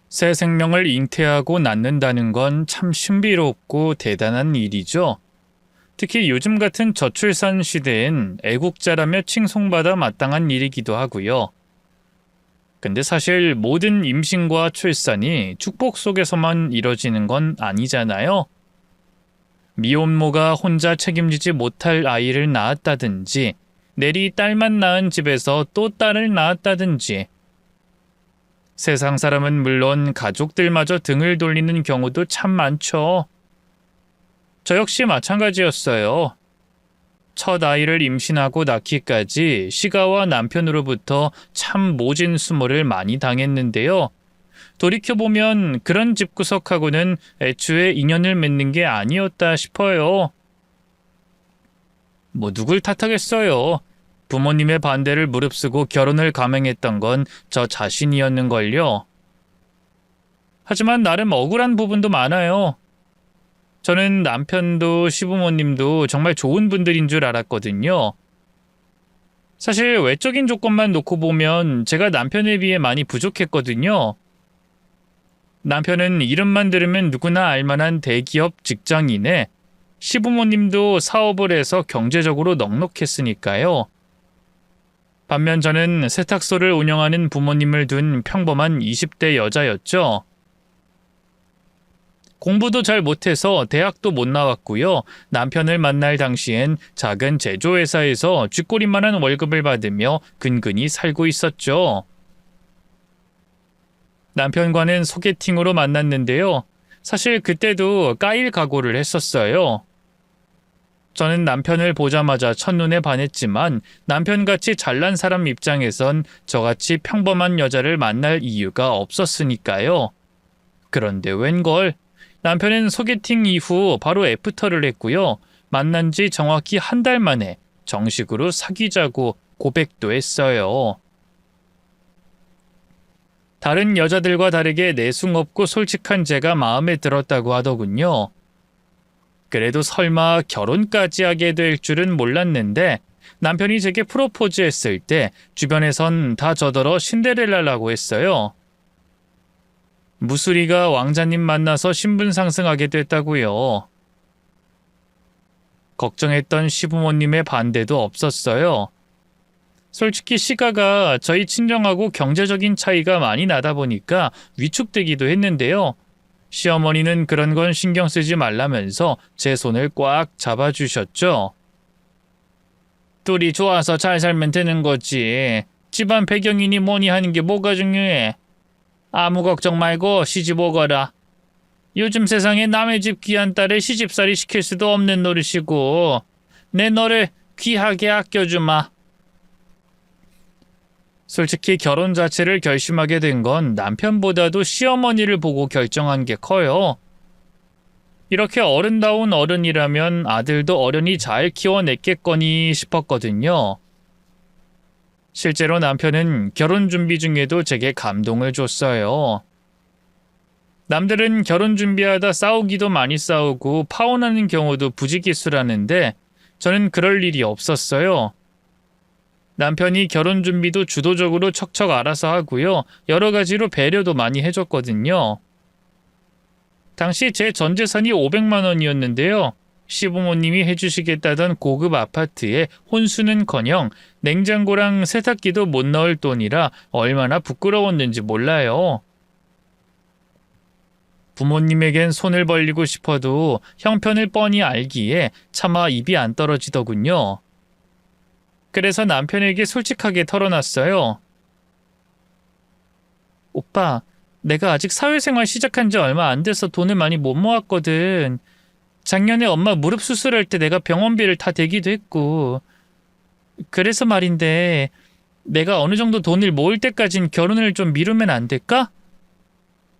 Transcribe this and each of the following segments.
새 생명을 잉태하고 낳는다는 건 참 신비롭고 대단한 일이죠. 특히 요즘 같은 저출산 시대엔 애국자라며 칭송받아 마땅한 일이기도 하고요. 근데 사실 모든 임신과 출산이 축복 속에서만 이뤄지는 건 아니잖아요. 미혼모가 혼자 책임지지 못할 아이를 낳았다든지, 내리 딸만 낳은 집에서 또 딸을 낳았다든지, 세상 사람은 물론 가족들마저 등을 돌리는 경우도 참 많죠. 저 역시 마찬가지였어요. 첫 아이를 임신하고 낳기까지 시가와 남편으로부터 참 모진 수모를 많이 당했는데요. 돌이켜보면 그런 집구석하고는 애초에 인연을 맺는 게 아니었다 싶어요. 뭐 누굴 탓하겠어요. 부모님의 반대를 무릅쓰고 결혼을 감행했던 건 저 자신이었는걸요. 하지만 나름 억울한 부분도 많아요. 저는 남편도 시부모님도 정말 좋은 분들인 줄 알았거든요. 사실 외적인 조건만 놓고 보면 제가 남편에 비해 많이 부족했거든요. 남편은 이름만 들으면 누구나 알만한 대기업 직장인에 시부모님도 사업을 해서 경제적으로 넉넉했으니까요. 반면 저는 세탁소를 운영하는 부모님을 둔 평범한 20대 여자였죠. 공부도 잘 못해서 대학도 못 나왔고요. 남편을 만날 당시엔 작은 제조회사에서 쥐꼬리만한 월급을 받으며 근근히 살고 있었죠. 남편과는 소개팅으로 만났는데요. 사실 그때도 까일 각오를 했었어요. 저는 남편을 보자마자 첫눈에 반했지만 남편같이 잘난 사람 입장에선 저같이 평범한 여자를 만날 이유가 없었으니까요. 그런데 웬걸? 남편은 소개팅 이후 바로 애프터를 했고요. 만난 지 정확히 한 달 만에 정식으로 사귀자고 고백도 했어요. 다른 여자들과 다르게 내숭 없고 솔직한 제가 마음에 들었다고 하더군요. 그래도 설마 결혼까지 하게 될 줄은 몰랐는데 남편이 제게 프로포즈 했을 때 주변에선 다 저더러 신데렐라라고 했어요. 무수리가 왕자님 만나서 신분 상승하게 됐다고요. 걱정했던 시부모님의 반대도 없었어요. 솔직히 시가가 저희 친정하고 경제적인 차이가 많이 나다 보니까 위축되기도 했는데요. 시어머니는 그런 건 신경 쓰지 말라면서 제 손을 꽉 잡아주셨죠. 둘이 좋아서 잘 살면 되는 거지. 집안 배경이니 뭐니 하는 게 뭐가 중요해. 아무 걱정 말고 시집 오거라. 요즘 세상에 남의 집 귀한 딸을 시집살이 시킬 수도 없는 노릇이고 내 너를 귀하게 아껴주마. 솔직히 결혼 자체를 결심하게 된 건 남편보다도 시어머니를 보고 결정한 게 커요. 이렇게 어른다운 어른이라면 아들도 어련히 잘 키워냈겠거니 싶었거든요. 실제로 남편은 결혼 준비 중에도 제게 감동을 줬어요. 남들은 결혼 준비하다 싸우기도 많이 싸우고 파혼하는 경우도 부지기수라는데 저는 그럴 일이 없었어요. 남편이 결혼 준비도 주도적으로 척척 알아서 하고요. 여러 가지로 배려도 많이 해줬거든요. 당시 제 전 재산이 500만 원이었는데요. 시부모님이 해주시겠다던 고급 아파트에 혼수는커녕 냉장고랑 세탁기도 못 넣을 돈이라 얼마나 부끄러웠는지 몰라요. 부모님에겐 손을 벌리고 싶어도 형편을 뻔히 알기에 차마 입이 안 떨어지더군요. 그래서 남편에게 솔직하게 털어놨어요. 오빠, 내가 아직 사회생활 시작한 지 얼마 안 돼서 돈을 많이 못 모았거든. 작년에 엄마 무릎 수술할 때 내가 병원비를 다 대기도 했고. 그래서 말인데 내가 어느 정도 돈을 모을 때까진 결혼을 좀 미루면 안 될까?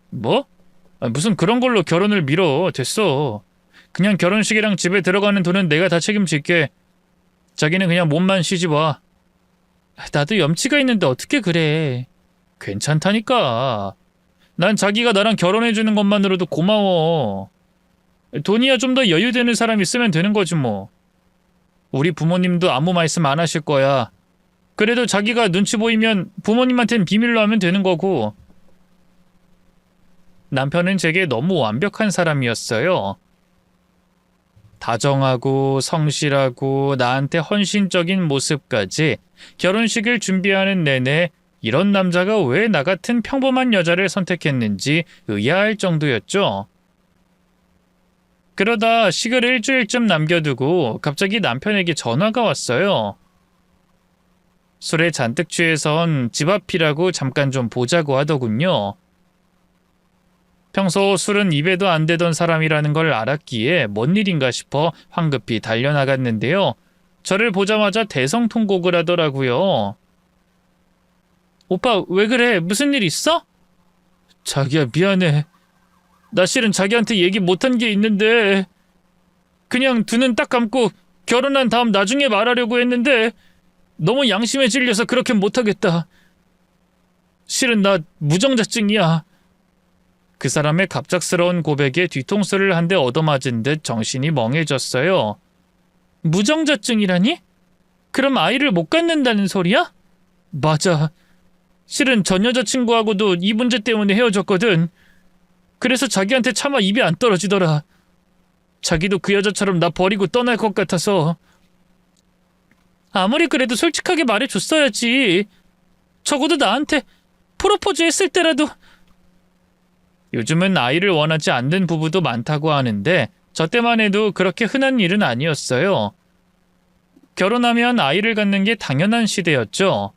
뭐? 무슨 그런 걸로 결혼을 미뤄. 됐어. 그냥 결혼식이랑 집에 들어가는 돈은 내가 다 책임질게. 자기는 그냥 몸만 시집 와. 나도 염치가 있는데 어떻게 그래. 괜찮다니까. 난 자기가 나랑 결혼해주는 것만으로도 고마워. 돈이야 좀 더 여유되는 사람 있으면 되는 거지 뭐. 우리 부모님도 아무 말씀 안 하실 거야. 그래도 자기가 눈치 보이면 부모님한텐 비밀로 하면 되는 거고. 남편은 제게 너무 완벽한 사람이었어요. 다정하고 성실하고 나한테 헌신적인 모습까지 결혼식을 준비하는 내내 이런 남자가 왜 나 같은 평범한 여자를 선택했는지 의아할 정도였죠. 그러다 식을 일주일쯤 남겨두고 갑자기 남편에게 전화가 왔어요. 술에 잔뜩 취해선 집 앞이라고 잠깐 좀 보자고 하더군요. 평소 술은 입에도 안 대던 사람이라는 걸 알았기에 뭔 일인가 싶어 황급히 달려나갔는데요. 저를 보자마자 대성통곡을 하더라고요. 오빠 왜 그래? 무슨 일 있어? 자기야 미안해. 나 실은 자기한테 얘기 못한 게 있는데 그냥 두 눈 딱 감고 결혼한 다음 나중에 말하려고 했는데 너무 양심에 찔려서 그렇게 못하겠다. 실은 나 무정자증이야. 그 사람의 갑작스러운 고백에 뒤통수를 한 대 얻어맞은 듯 정신이 멍해졌어요. 무정자증이라니? 그럼 아이를 못 갖는다는 소리야? 맞아. 실은 전 여자친구하고도 이 문제 때문에 헤어졌거든. 그래서 자기한테 차마 입이 안 떨어지더라. 자기도 그 여자처럼 나 버리고 떠날 것 같아서. 아무리 그래도 솔직하게 말해줬어야지. 적어도 나한테 프로포즈 했을 때라도. 요즘은 아이를 원하지 않는 부부도 많다고 하는데 저 때만 해도 그렇게 흔한 일은 아니었어요. 결혼하면 아이를 갖는 게 당연한 시대였죠.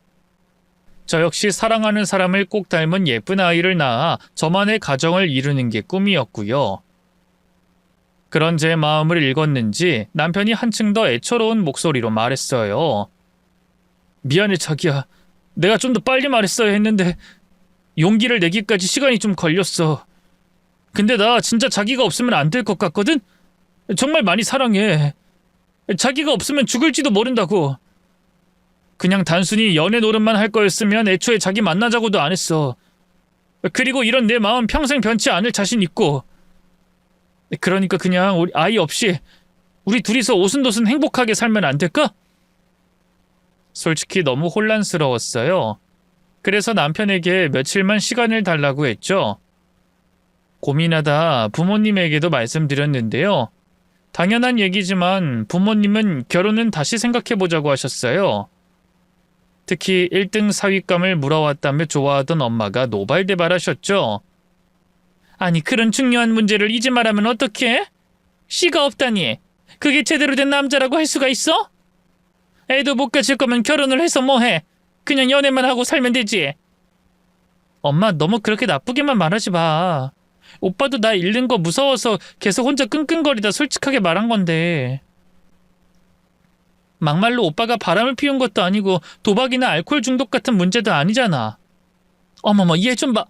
저 역시 사랑하는 사람을 꼭 닮은 예쁜 아이를 낳아 저만의 가정을 이루는 게 꿈이었고요. 그런 제 마음을 읽었는지 남편이 한층 더 애처로운 목소리로 말했어요. 미안해 자기야. 내가 좀 더 빨리 말했어야 했는데 용기를 내기까지 시간이 좀 걸렸어. 근데 나 진짜 자기가 없으면 안 될 것 같거든? 정말 많이 사랑해. 자기가 없으면 죽을지도 모른다고. 그냥 단순히 연애 노릇만 할 거였으면 애초에 자기 만나자고도 안 했어. 그리고 이런 내 마음 평생 변치 않을 자신 있고. 그러니까 그냥 우리 아이 없이 우리 둘이서 오순도순 행복하게 살면 안 될까? 솔직히 너무 혼란스러웠어요. 그래서 남편에게 며칠만 시간을 달라고 했죠. 고민하다 부모님에게도 말씀드렸는데요. 당연한 얘기지만 부모님은 결혼은 다시 생각해보자고 하셨어요. 특히 1등 사윗감을 물어왔다며 좋아하던 엄마가 노발대발하셨죠. 아니 그런 중요한 문제를 이제 말하면 어떡해? 씨가 없다니. 그게 제대로 된 남자라고 할 수가 있어? 애도 못 가질 거면 결혼을 해서 뭐해? 그냥 연애만 하고 살면 되지. 엄마 너무 그렇게 나쁘게만 말하지 마. 오빠도 나 잃는 거 무서워서 계속 혼자 끙끙거리다 솔직하게 말한 건데. 막말로 오빠가 바람을 피운 것도 아니고 도박이나 알코올 중독 같은 문제도 아니잖아. 어머머 얘 좀 봐.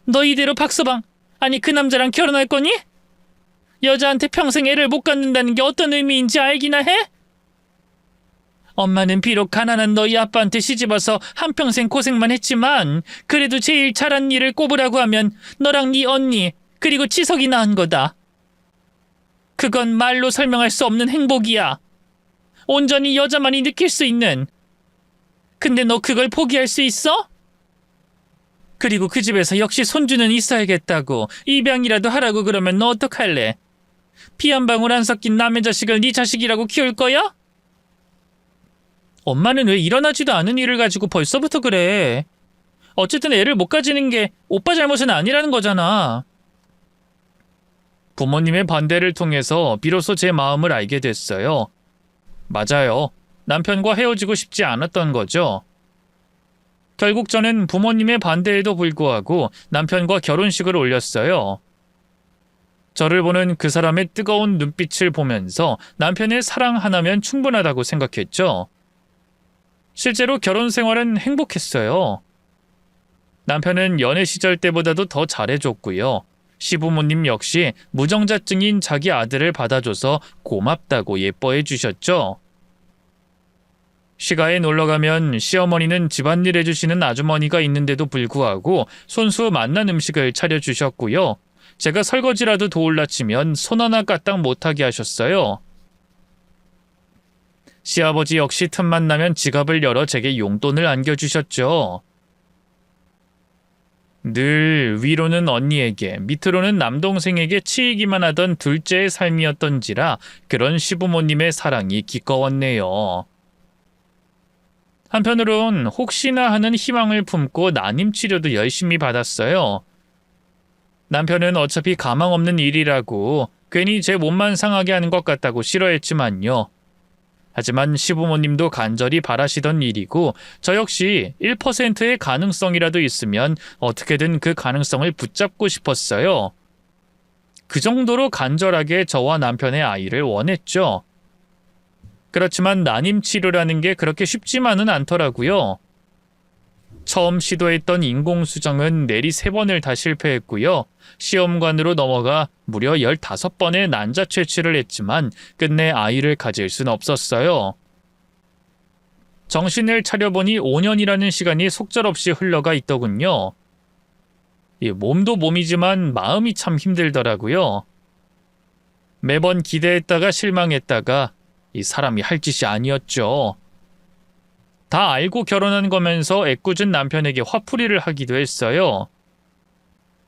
너 이대로 박서방 아니 그 남자랑 결혼할 거니? 여자한테 평생 애를 못 갖는다는 게 어떤 의미인지 알기나 해? 엄마는 비록 가난한 너희 아빠한테 시집와서 한평생 고생만 했지만 그래도 제일 잘한 일을 꼽으라고 하면 너랑 네 언니 그리고 치석이 낳은 거다. 그건 말로 설명할 수 없는 행복이야. 온전히 여자만이 느낄 수 있는. 근데 너 그걸 포기할 수 있어? 그리고 그 집에서 역시 손주는 있어야겠다고 입양이라도 하라고 그러면 너 어떡할래? 피 한 방울 안 섞인 남의 자식을 네 자식이라고 키울 거야? 엄마는 왜 일어나지도 않은 일을 가지고 벌써부터 그래? 어쨌든 애를 못 가지는 게 오빠 잘못은 아니라는 거잖아. 부모님의 반대를 통해서 비로소 제 마음을 알게 됐어요. 맞아요. 남편과 헤어지고 싶지 않았던 거죠. 결국 저는 부모님의 반대에도 불구하고 남편과 결혼식을 올렸어요. 저를 보는 그 사람의 뜨거운 눈빛을 보면서 남편의 사랑 하나면 충분하다고 생각했죠. 실제로 결혼 생활은 행복했어요. 남편은 연애 시절 때보다도 더 잘해줬고요. 시부모님 역시 무정자증인 자기 아들을 받아줘서 고맙다고 예뻐해 주셨죠. 시가에 놀러가면 시어머니는 집안일 해주시는 아주머니가 있는데도 불구하고 손수 맛난 음식을 차려주셨고요. 제가 설거지라도 도울라 치면 손 하나 까딱 못하게 하셨어요. 시아버지 역시 틈만 나면 지갑을 열어 제게 용돈을 안겨주셨죠. 늘 위로는 언니에게, 밑으로는 남동생에게 치이기만 하던 둘째의 삶이었던지라 그런 시부모님의 사랑이 기꺼웠네요. 한편으론 혹시나 하는 희망을 품고 난임 치료도 열심히 받았어요. 남편은 어차피 가망 없는 일이라고 괜히 제 몸만 상하게 하는 것 같다고 싫어했지만요. 하지만 시부모님도 간절히 바라시던 일이고 저 역시 1%의 가능성이라도 있으면 어떻게든 그 가능성을 붙잡고 싶었어요. 그 정도로 간절하게 저와 남편의 아이를 원했죠. 그렇지만 난임 치료라는 게 그렇게 쉽지만은 않더라고요. 처음 시도했던 인공수정은 내리 3번을 다 실패했고요. 시험관으로 넘어가 무려 15번의 난자 채취를 했지만 끝내 아이를 가질 순 없었어요. 정신을 차려보니 5년이라는 시간이 속절없이 흘러가 있더군요. 몸도 몸이지만 마음이 참 힘들더라고요. 매번 기대했다가 실망했다가 이 사람이 할 짓이 아니었죠. 다 알고 결혼한 거면서 애꿎은 남편에게 화풀이를 하기도 했어요.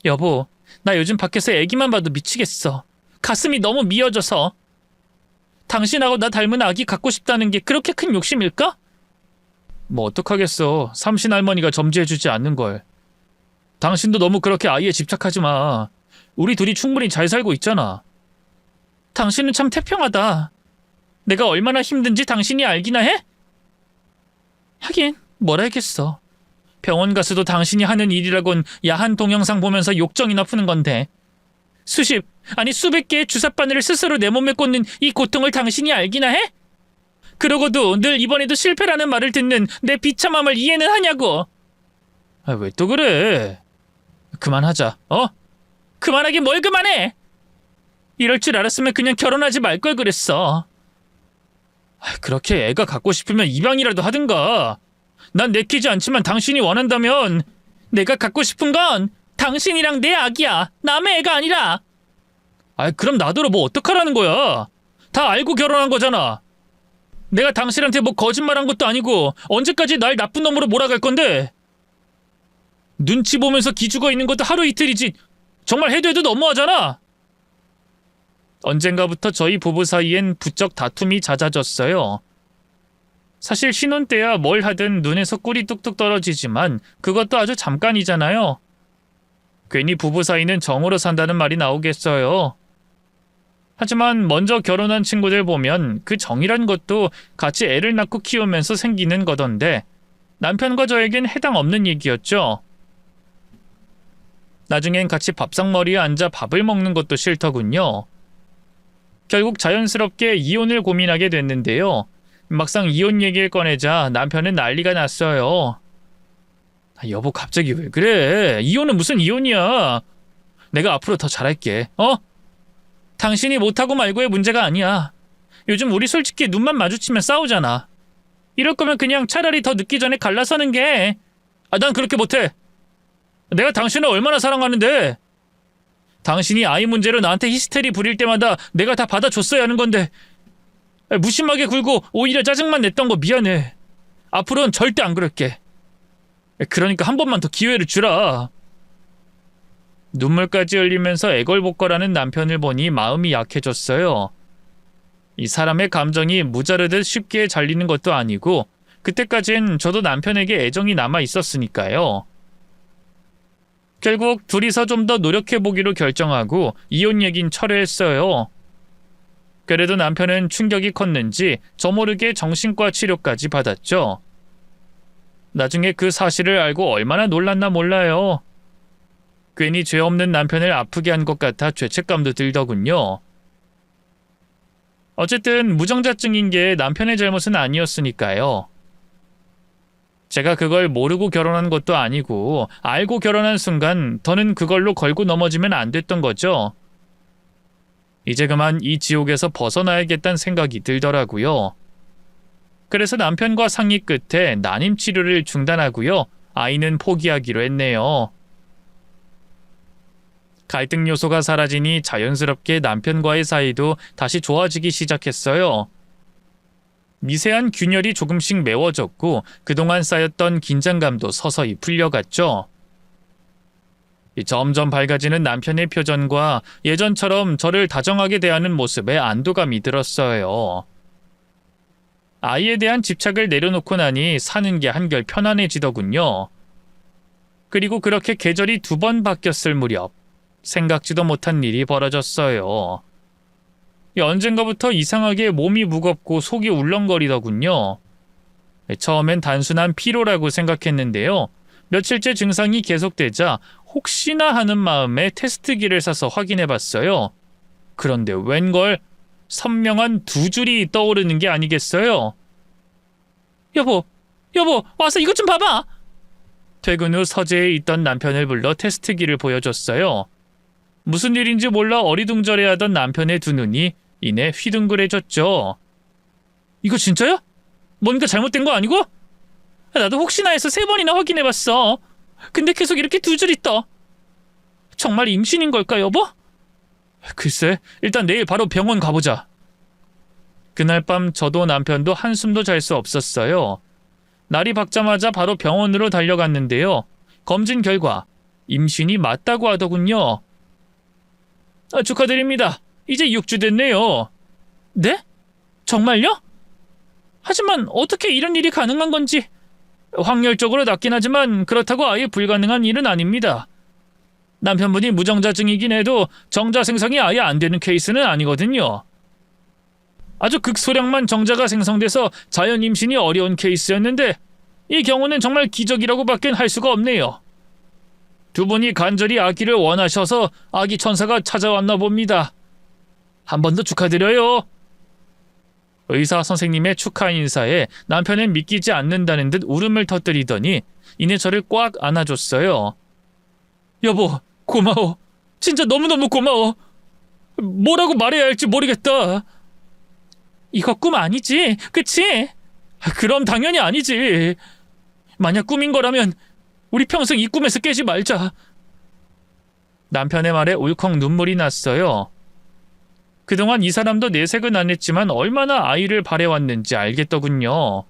여보, 나 요즘 밖에서 애기만 봐도 미치겠어. 가슴이 너무 미어져서. 당신하고 나 닮은 아기 갖고 싶다는 게 그렇게 큰 욕심일까? 뭐 어떡하겠어. 삼신 할머니가 점지해주지 않는 걸. 당신도 너무 그렇게 아이에 집착하지 마. 우리 둘이 충분히 잘 살고 있잖아. 당신은 참 태평하다. 내가 얼마나 힘든지 당신이 알기나 해? 하긴 뭐라 했겠어. 병원 가서도 당신이 하는 일이라곤 야한 동영상 보면서 욕정이나 푸는 건데. 수십, 아니 수백 개의 주사바늘을 스스로 내 몸에 꽂는 이 고통을 당신이 알기나 해? 그러고도 늘 이번에도 실패라는 말을 듣는 내 비참함을 이해는 하냐고. 왜 또 그래? 그만하자, 그만하긴 뭘 그만해! 이럴 줄 알았으면 그냥 결혼하지 말 걸 그랬어. 그렇게 애가 갖고 싶으면 입양이라도 하든가. 난 내키지 않지만 당신이 원한다면 내가 갖고 싶은 건 당신이랑 내 아기야. 남의 애가 아니라. 그럼 나더러 뭐 어떡하라는 거야. 다 알고 결혼한 거잖아. 내가 당신한테 뭐 거짓말한 것도 아니고 언제까지 날 나쁜 놈으로 몰아갈 건데. 눈치 보면서 기죽어 있는 것도 하루 이틀이지 정말 해도 너무하잖아. 언젠가부터 저희 부부 사이엔 부쩍 다툼이 잦아졌어요. 사실 신혼 때야 뭘 하든 눈에서 꿀이 뚝뚝 떨어지지만 그것도 아주 잠깐이잖아요. 괜히 부부 사이는 정으로 산다는 말이 나오겠어요. 하지만 먼저 결혼한 친구들 보면 그 정이란 것도 같이 애를 낳고 키우면서 생기는 거던데 남편과 저에겐 해당 없는 얘기였죠. 나중엔 같이 밥상머리에 앉아 밥을 먹는 것도 싫더군요. 결국 자연스럽게 이혼을 고민하게 됐는데요. 막상 이혼 얘기를 꺼내자 남편은 난리가 났어요. 여보 갑자기 왜 그래? 이혼은 무슨 이혼이야. 내가 앞으로 더 잘할게. 당신이 못하고 말고의 문제가 아니야. 요즘 우리 솔직히 눈만 마주치면 싸우잖아. 이럴 거면 그냥 차라리 더 늦기 전에 갈라서는 게. 난 그렇게 못해. 내가 당신을 얼마나 사랑하는데. 당신이 아이 문제로 나한테 히스테리 부릴 때마다 내가 다 받아줬어야 하는 건데 무심하게 굴고 오히려 짜증만 냈던 거 미안해. 앞으로는 절대 안 그럴게. 그러니까 한 번만 더 기회를 주라. 눈물까지 흘리면서 애걸복걸하는 남편을 보니 마음이 약해졌어요. 이 사람의 감정이 무자르듯 쉽게 잘리는 것도 아니고 그때까진 저도 남편에게 애정이 남아 있었으니까요. 결국 둘이서 좀 더 노력해보기로 결정하고 이혼 얘긴 철회했어요. 그래도 남편은 충격이 컸는지 저 모르게 정신과 치료까지 받았죠. 나중에 그 사실을 알고 얼마나 놀랐나 몰라요. 괜히 죄 없는 남편을 아프게 한 것 같아 죄책감도 들더군요. 어쨌든 무정자증인 게 남편의 잘못은 아니었으니까요. 제가 그걸 모르고 결혼한 것도 아니고 알고 결혼한 순간 더는 그걸로 걸고 넘어지면 안 됐던 거죠. 이제 그만 이 지옥에서 벗어나야겠다는 생각이 들더라고요. 그래서 남편과 상의 끝에 난임 치료를 중단하고요. 아이는 포기하기로 했네요. 갈등 요소가 사라지니 자연스럽게 남편과의 사이도 다시 좋아지기 시작했어요. 미세한 균열이 조금씩 메워졌고 그동안 쌓였던 긴장감도 서서히 풀려갔죠. 점점 밝아지는 남편의 표정과 예전처럼 저를 다정하게 대하는 모습에 안도감이 들었어요. 아이에 대한 집착을 내려놓고 나니 사는 게 한결 편안해지더군요. 그리고 그렇게 계절이 2번 바뀌었을 무렵 생각지도 못한 일이 벌어졌어요. 언젠가부터 이상하게 몸이 무겁고 속이 울렁거리더군요. 처음엔 단순한 피로라고 생각했는데요. 며칠째 증상이 계속되자 혹시나 하는 마음에 테스트기를 사서 확인해봤어요. 그런데 웬걸 선명한 2줄이 떠오르는 게 아니겠어요? 여보, 와서 이것 좀 봐봐! 퇴근 후 서재에 있던 남편을 불러 테스트기를 보여줬어요. 무슨 일인지 몰라 어리둥절해하던 남편의 2눈이 이내 휘둥그레졌죠. 이거 진짜야? 뭔가 잘못된 거 아니고? 나도 혹시나 해서 3번이나 확인해봤어. 근데 계속 이렇게 2줄이 떠. 정말 임신인 걸까, 여보? 글쎄, 일단 내일 바로 병원 가보자. 그날 밤 저도 남편도 한숨도 잘 수 없었어요. 날이 밝자마자 바로 병원으로 달려갔는데요. 검진 결과 임신이 맞다고 하더군요. 축하드립니다. 이제 6주 됐네요. 네? 정말요? 하지만 어떻게 이런 일이 가능한 건지. 확률적으로 낮긴 하지만 그렇다고 아예 불가능한 일은 아닙니다. 남편분이 무정자증이긴 해도 정자 생성이 아예 안 되는 케이스는 아니거든요. 아주 극소량만 정자가 생성돼서 자연 임신이 어려운 케이스였는데 이 경우는 정말 기적이라고밖엔 할 수가 없네요. 2분이 간절히 아기를 원하셔서 아기 천사가 찾아왔나 봅니다. 한 번 더 축하드려요. 의사 선생님의 축하 인사에 남편은 믿기지 않는다는 듯 울음을 터뜨리더니 이내 저를 꽉 안아줬어요. 여보, 고마워. 진짜 너무너무 고마워. 뭐라고 말해야 할지 모르겠다. 이거 꿈 아니지? 그치? 그럼 당연히 아니지. 만약 꿈인 거라면 우리 평생 이 꿈에서 깨지 말자. 남편의 말에 울컥 눈물이 났어요. 그동안 이 사람도 내색은 안 했지만 얼마나 아이를 바래왔는지 알겠더군요.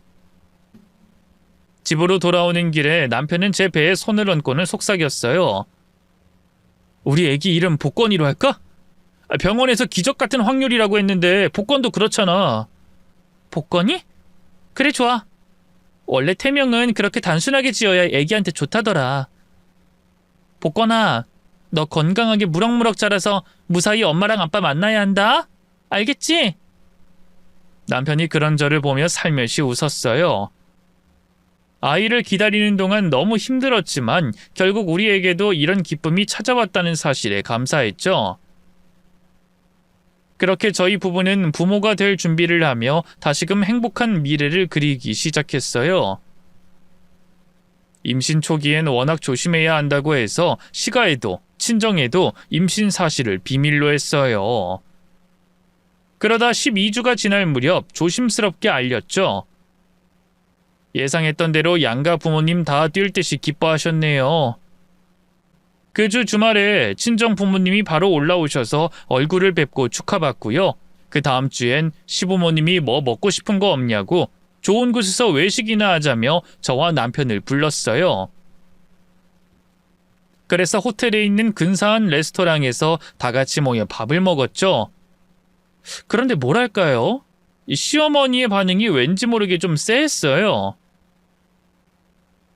집으로 돌아오는 길에 남편은 제 배에 손을 얹고는 속삭였어요. 우리 애기 이름 복권이로 할까? 병원에서 기적 같은 확률이라고 했는데 복권도 그렇잖아. 복권이? 그래, 좋아. 원래 태명은 그렇게 단순하게 지어야 애기한테 좋다더라. 복권아, 너 건강하게 무럭무럭 자라서 무사히 엄마랑 아빠 만나야 한다. 알겠지? 남편이 그런 저를 보며 살며시 웃었어요. 아이를 기다리는 동안 너무 힘들었지만 결국 우리에게도 이런 기쁨이 찾아왔다는 사실에 감사했죠. 그렇게 저희 부부는 부모가 될 준비를 하며 다시금 행복한 미래를 그리기 시작했어요. 임신 초기엔 워낙 조심해야 한다고 해서 시가에도 친정에도 임신 사실을 비밀로 했어요. 그러다 12주가 지날 무렵 조심스럽게 알렸죠. 예상했던 대로 양가 부모님 다 뛸 듯이 기뻐하셨네요. 그 주 주말에 친정 부모님이 바로 올라오셔서 얼굴을 뵙고 축하받고요. 그 다음 주엔 시부모님이 뭐 먹고 싶은 거 없냐고 좋은 곳에서 외식이나 하자며 저와 남편을 불렀어요. 그래서 호텔에 있는 근사한 레스토랑에서 다 같이 모여 밥을 먹었죠. 그런데 뭐랄까요? 이 시어머니의 반응이 왠지 모르게 좀 쎄했어요.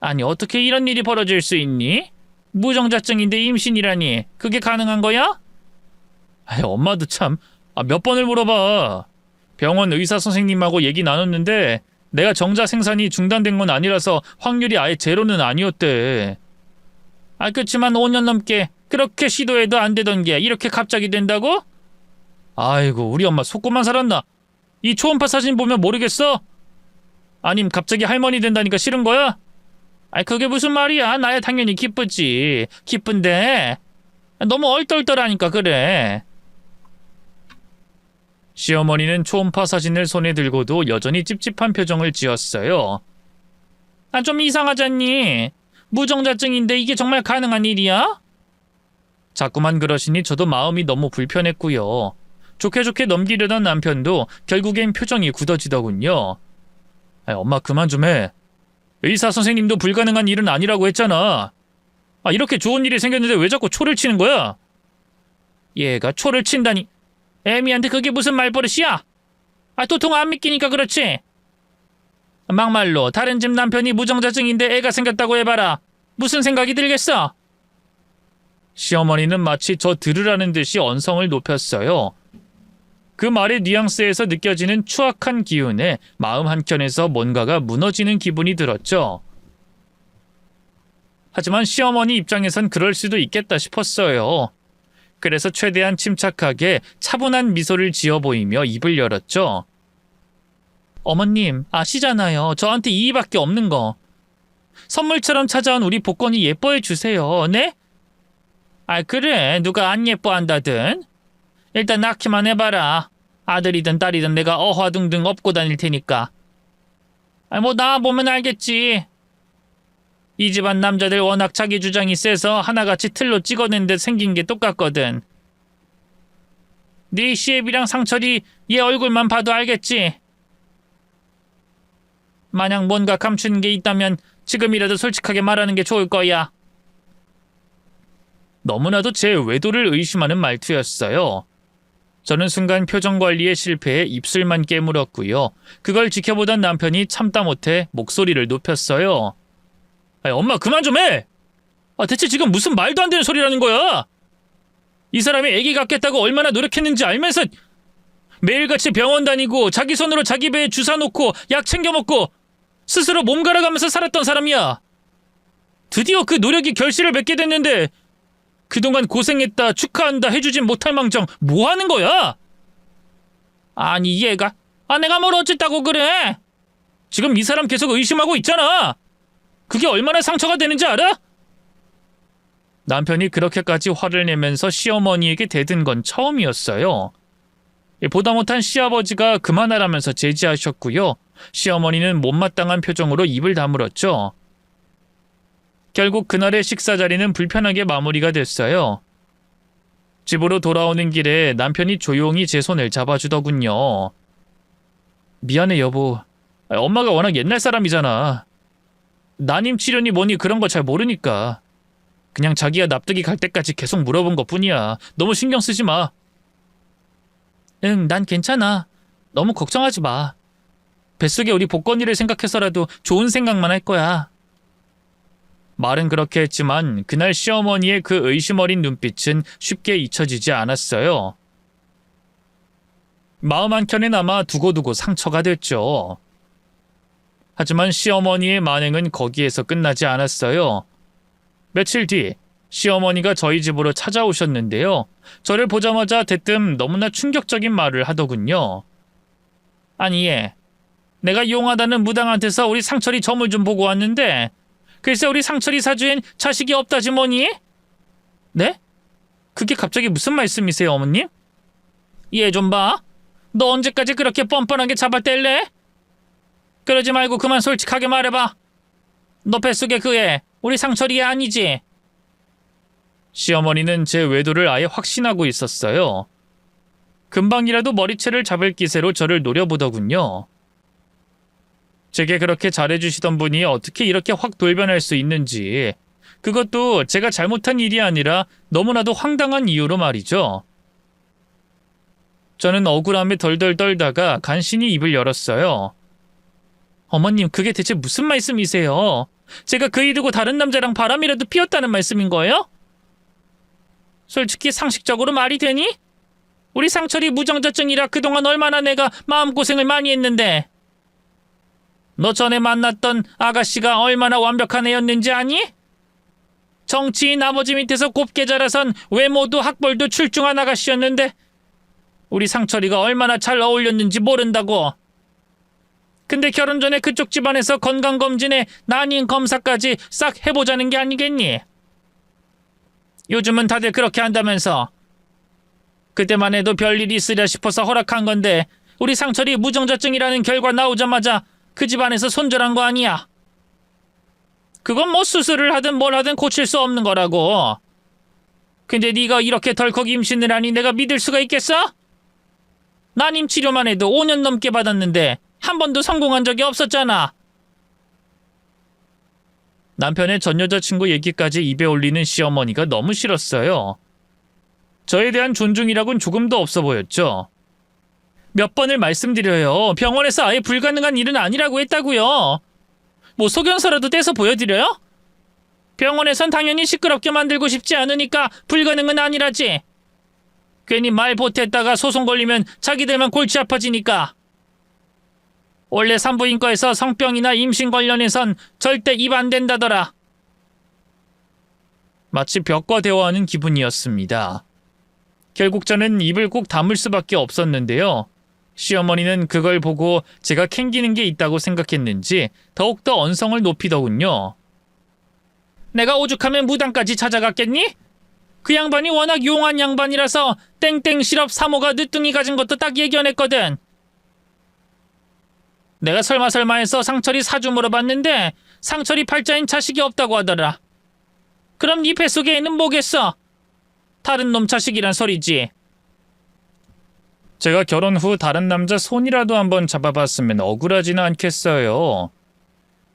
아니, 어떻게 이런 일이 벌어질 수 있니? 무정자증인데 임신이라니 그게 가능한 거야? 아이, 엄마도 참 몇 번을 물어봐. 병원 의사 선생님하고 얘기 나눴는데 내가 정자 생산이 중단된 건 아니라서 확률이 아예 제로는 아니었대. 그치만 5년 넘게 그렇게 시도해도 안 되던 게 이렇게 갑자기 된다고? 아이고, 우리 엄마 속고만 살았나? 이 초음파 사진 보면 모르겠어? 아님 갑자기 할머니 된다니까 싫은 거야? 그게 무슨 말이야. 나야 당연히 기쁘지. 기쁜데 너무 얼떨떨하니까 그래. 시어머니는 초음파 사진을 손에 들고도 여전히 찝찝한 표정을 지었어요. 좀 이상하잖니? 무정자증인데 이게 정말 가능한 일이야? 자꾸만 그러시니 저도 마음이 너무 불편했고요. 좋게 넘기려던 남편도 결국엔 표정이 굳어지더군요. 엄마 그만 좀 해. 의사 선생님도 불가능한 일은 아니라고 했잖아. 아, 이렇게 좋은 일이 생겼는데 왜 자꾸 초를 치는 거야? 얘가 초를 친다니. 애미한테 그게 무슨 말버릇이야? 아, 도통 안 믿기니까 그렇지. 막말로 다른 집 남편이 무정자증인데 애가 생겼다고 해봐라. 무슨 생각이 들겠어? 시어머니는 마치 저 들으라는 듯이 언성을 높였어요. 그 말의 뉘앙스에서 느껴지는 추악한 기운에 마음 한켠에서 뭔가가 무너지는 기분이 들었죠. 하지만 시어머니 입장에선 그럴 수도 있겠다 싶었어요. 그래서 최대한 침착하게 차분한 미소를 지어 보이며 입을 열었죠. 어머님, 아시잖아요. 저한테 이의밖에 없는 거. 선물처럼 찾아온 우리 복권이 예뻐해 주세요. 네? 아, 그래. 누가 안 예뻐한다든. 일단 낳기만 해봐라. 아들이든 딸이든 내가 어화둥둥 업고 다닐 테니까. 아, 뭐 낳아보면 알겠지. 이 집안 남자들 워낙 자기 주장이 세서 하나같이 틀로 찍어낸 듯 생긴 게 똑같거든. 네 시애비랑 상철이 얘 얼굴만 봐도 알겠지. 만약 뭔가 감추는 게 있다면 지금이라도 솔직하게 말하는 게 좋을 거야. 너무나도 제 외도를 의심하는 말투였어요. 저는 순간 표정 관리에 실패해 입술만 깨물었고요. 그걸 지켜보던 남편이 참다 못해 목소리를 높였어요. 아니, 엄마 그만 좀 해! 아, 대체 지금 무슨 말도 안 되는 소리라는 거야? 이 사람이 애기 갖겠다고 얼마나 노력했는지 알면서 매일같이 병원 다니고 자기 손으로 자기 배에 주사 놓고 약 챙겨 먹고 스스로 몸 갈아가면서 살았던 사람이야. 드디어 그 노력이 결실을 맺게 됐는데 그동안 고생했다 축하한다 해주진 못할 망정 뭐 하는 거야? 아니 얘가 내가 뭘 어쨌다고 그래? 지금 이 사람 계속 의심하고 있잖아. 그게 얼마나 상처가 되는지 알아? 남편이 그렇게까지 화를 내면서 시어머니에게 대든 건 처음이었어요. 보다 못한 시아버지가 그만하라면서 제지하셨고요. 시어머니는 못마땅한 표정으로 입을 다물었죠. 결국 그날의 식사 자리는 불편하게 마무리가 됐어요. 집으로 돌아오는 길에 남편이 조용히 제 손을 잡아주더군요. 미안해 여보. 엄마가 워낙 옛날 사람이잖아. 난임 치료니 뭐니 그런 거 잘 모르니까. 그냥 자기가 납득이 갈 때까지 계속 물어본 것뿐이야. 너무 신경 쓰지 마. 응, 난 괜찮아. 너무 걱정하지 마. 뱃속에 우리 복권이를 생각해서라도 좋은 생각만 할 거야. 말은 그렇게 했지만 그날 시어머니의 그 의심 어린 눈빛은 쉽게 잊혀지지 않았어요. 마음 한켠에 남아 두고두고 상처가 됐죠. 하지만 시어머니의 만행은 거기에서 끝나지 않았어요. 며칠 뒤 시어머니가 저희 집으로 찾아오셨는데요. 저를 보자마자 대뜸 너무나 충격적인 말을 하더군요. 아니 얘, 내가 용하다는 무당한테서 우리 상철이 점을 좀 보고 왔는데 글쎄 우리 상철이 사주엔 자식이 없다지 뭐니? 네? 그게 갑자기 무슨 말씀이세요 어머님? 얘 좀 봐. 너 언제까지 그렇게 뻔뻔하게 잡아뗄래? 그러지 말고 그만 솔직하게 말해봐. 너 뱃속에 그 애 우리 상철이 아니지? 시어머니는 제 외도를 아예 확신하고 있었어요. 금방이라도 머리채를 잡을 기세로 저를 노려보더군요. 제게 그렇게 잘해주시던 분이 어떻게 이렇게 확 돌변할 수 있는지, 그것도 제가 잘못한 일이 아니라 너무나도 황당한 이유로 말이죠. 저는 억울함에 덜덜 떨다가 간신히 입을 열었어요. 어머님, 그게 대체 무슨 말씀이세요? 제가 그 이르고 다른 남자랑 바람이라도 피웠다는 말씀인 거예요? 솔직히 상식적으로 말이 되니? 우리 상철이 무정자증이라 그동안 얼마나 내가 마음고생을 많이 했는데. 너 전에 만났던 아가씨가 얼마나 완벽한 애였는지 아니? 정치인 아버지 밑에서 곱게 자라선 외모도 학벌도 출중한 아가씨였는데 우리 상철이가 얼마나 잘 어울렸는지 모른다고. 근데 결혼 전에 그쪽 집안에서 건강검진에 난임 검사까지 싹 해보자는 게 아니겠니? 요즘은 다들 그렇게 한다면서. 그때만 해도 별일이 있으랴 싶어서 허락한 건데 우리 상철이 무정자증이라는 결과 나오자마자 그 집안에서 손절한 거 아니야. 그건 뭐 수술을 하든 뭘 하든 고칠 수 없는 거라고. 근데 네가 이렇게 덜컥 임신을 하니 내가 믿을 수가 있겠어? 난임 치료만 해도 5년 넘게 받았는데 한 번도 성공한 적이 없었잖아. 남편의 전 여자친구 얘기까지 입에 올리는 시어머니가 너무 싫었어요. 저에 대한 존중이라곤 조금도 없어 보였죠. 몇 번을 말씀드려요. 병원에서 아예 불가능한 일은 아니라고 했다고요. 뭐 소견서라도 떼서 보여드려요? 병원에선 당연히 시끄럽게 만들고 싶지 않으니까 불가능은 아니라지. 괜히 말 보탰다가 소송 걸리면 자기들만 골치 아파지니까. 원래 산부인과에서 성병이나 임신 관련해선 절대 입 안 된다더라. 마치 벽과 대화하는 기분이었습니다. 결국 저는 입을 꼭 다물 수밖에 없었는데요. 시어머니는 그걸 보고 제가 캥기는 게 있다고 생각했는지 더욱더 언성을 높이더군요. 내가 오죽하면 무당까지 찾아갔겠니? 그 양반이 워낙 용한 양반이라서 땡땡 실업 사모가 늦둥이 가진 것도 딱 예견했거든. 내가 설마 해서 상철이 사주 물어봤는데 상철이 팔자인 자식이 없다고 하더라. 그럼 네 뱃속에 애는 뭐겠어? 다른 놈 자식이란 소리지. 제가 결혼 후 다른 남자 손이라도 한번 잡아봤으면 억울하지는 않겠어요.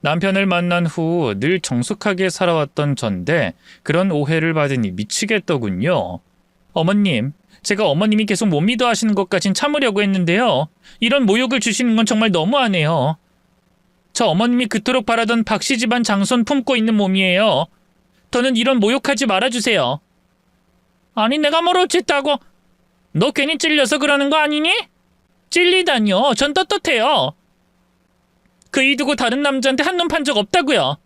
남편을 만난 후 늘 정숙하게 살아왔던 전데 그런 오해를 받으니 미치겠더군요. 어머님, 제가 어머님이 계속 못 믿어 하시는 것까진 참으려고 했는데요. 이런 모욕을 주시는 건 정말 너무하네요. 저 어머님이 그토록 바라던 박씨 집안 장손 품고 있는 몸이에요. 더는 이런 모욕하지 말아주세요. 아니 내가 뭘 어쨌다고. 너 괜히 찔려서 그러는 거 아니니? 찔리다뇨. 전 떳떳해요. 그 이 두고 다른 남자한테 한눈 판 적 없다고요.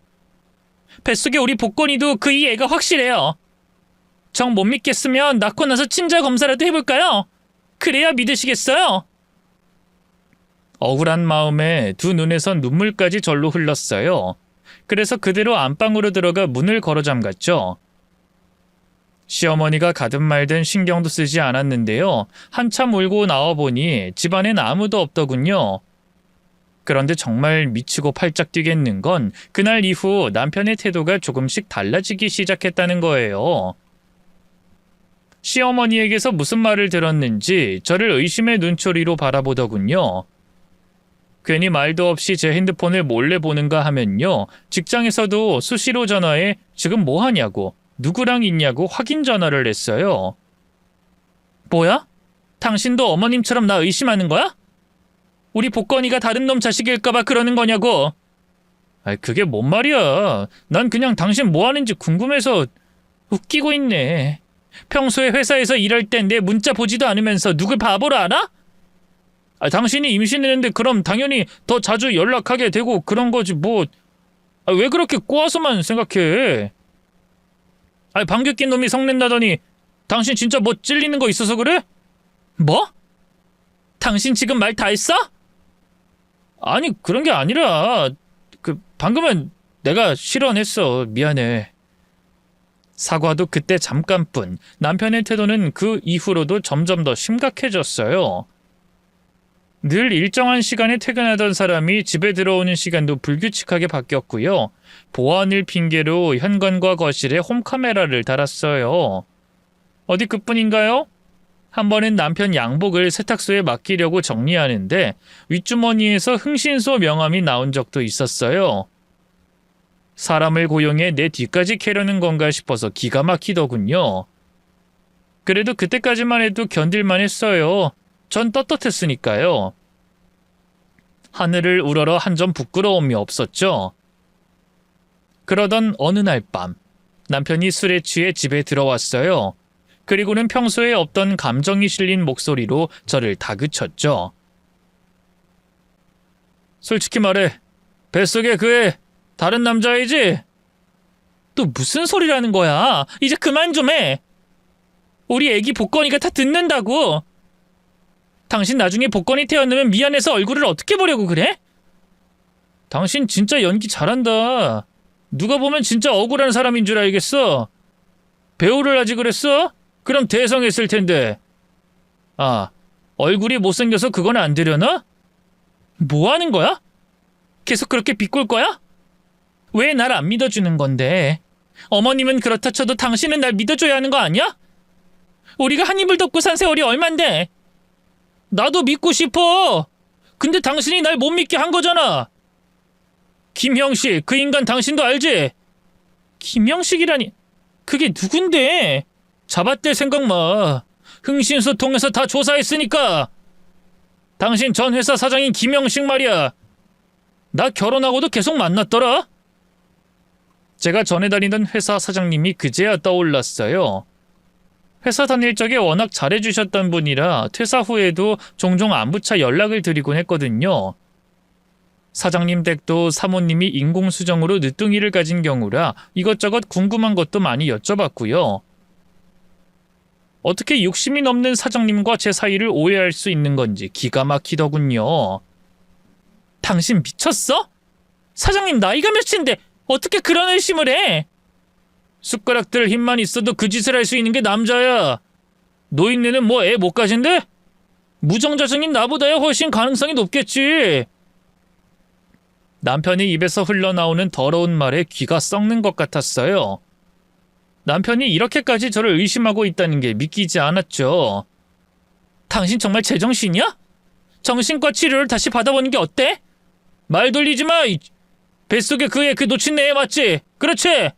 뱃속에 우리 복권이도 그 이 애가 확실해요. 정 못 믿겠으면 낳고 나서 친자 검사라도 해볼까요? 그래야 믿으시겠어요? 억울한 마음에 두 눈에선 눈물까지 절로 흘렀어요. 그래서 그대로 안방으로 들어가 문을 걸어 잠갔죠. 시어머니가 가든 말든 신경도 쓰지 않았는데요. 한참 울고 나와보니 집안엔 아무도 없더군요. 그런데 정말 미치고 팔짝 뛰겠는 건 그날 이후 남편의 태도가 조금씩 달라지기 시작했다는 거예요. 시어머니에게서 무슨 말을 들었는지 저를 의심의 눈초리로 바라보더군요. 괜히 말도 없이 제 핸드폰을 몰래 보는가 하면요. 직장에서도 수시로 전화해 지금 뭐 하냐고, 누구랑 있냐고 확인 전화를 했어요. 뭐야? 당신도 어머님처럼 나 의심하는 거야? 우리 복건이가 다른 놈 자식일까봐 그러는 거냐고. 그게 뭔 말이야. 난 그냥 당신 뭐 하는지 궁금해서. 웃기고 있네. 평소에 회사에서 일할 땐 내 문자 보지도 않으면서 누굴 바보로 알아? 당신이 임신했는데 그럼 당연히 더 자주 연락하게 되고 그런 거지 뭐. 왜 그렇게 꼬아서만 생각해? 방귀 낀 놈이 성낸다더니 당신 진짜 뭐 찔리는 거 있어서 그래? 뭐? 당신 지금 말 다 했어? 아니 그런 게 아니라 방금은 내가 실언했어. 미안해. 사과도 그때 잠깐뿐. 남편의 태도는 그 이후로도 점점 더 심각해졌어요. 늘 일정한 시간에 퇴근하던 사람이 집에 들어오는 시간도 불규칙하게 바뀌었고요. 보안을 핑계로 현관과 거실에 홈카메라를 달았어요. 어디 그뿐인가요? 한 번은 남편 양복을 세탁소에 맡기려고 정리하는데 윗주머니에서 흥신소 명함이 나온 적도 있었어요. 사람을 고용해 내 뒤까지 캐려는 건가 싶어서 기가 막히더군요. 그래도 그때까지만 해도 견딜만 했어요. 전 떳떳했으니까요. 하늘을 우러러 한 점 부끄러움이 없었죠. 그러던 어느 날 밤 남편이 술에 취해 집에 들어왔어요. 그리고는 평소에 없던 감정이 실린 목소리로 저를 다그쳤죠. 솔직히 말해, 뱃속에 그 애 다른 남자이지? 또 무슨 소리라는 거야? 이제 그만 좀 해. 우리 애기 복건이가 다 듣는다고. 당신 나중에 복건이 태어나면 미안해서 얼굴을 어떻게 보려고 그래? 당신 진짜 연기 잘한다. 누가 보면 진짜 억울한 사람인 줄 알겠어. 배우를 하지 그랬어? 그럼 대성했을 텐데. 얼굴이 못생겨서 그건 안 되려나? 뭐 하는 거야? 계속 그렇게 비꼴 거야? 왜 날 안 믿어주는 건데? 어머님은 그렇다 쳐도 당신은 날 믿어줘야 하는 거 아니야? 우리가 한 입을 덮고 산 세월이 얼만데? 나도 믿고 싶어. 근데 당신이 날 못 믿게 한 거잖아. 김형식, 그 인간 당신도 알지? 김영식이라니, 그게 누군데? 잡아댈 생각 마. 흥신소통해서 다 조사했으니까. 당신 전 회사 사장인 김영식 말이야. 나 결혼하고도 계속 만났더라. 제가 전에 다니던 회사 사장님이 그제야 떠올랐어요. 회사 다닐 적에 워낙 잘해주셨던 분이라 퇴사 후에도 종종 안부차 연락을 드리곤 했거든요. 사장님 댁도 사모님이 인공수정으로 늦둥이를 가진 경우라 이것저것 궁금한 것도 많이 여쭤봤고요. 어떻게 60이 넘는 사장님과 제 사이를 오해할 수 있는 건지 기가 막히더군요. 당신 미쳤어? 사장님 나이가 몇인데 어떻게 그런 의심을 해? 숟가락 들 힘만 있어도 그 짓을 할 수 있는 게 남자야. 노인네는 뭐 애 못 가진대? 무정자증인 나보다야 훨씬 가능성이 높겠지. 남편이 입에서 흘러나오는 더러운 말에 귀가 썩는 것 같았어요. 남편이 이렇게까지 저를 의심하고 있다는 게 믿기지 않았죠. 당신 정말 제정신이야? 정신과 치료를 다시 받아보는 게 어때? 말 돌리지 마! 뱃속에 그 애 그 놓친 애 맞지? 그렇지?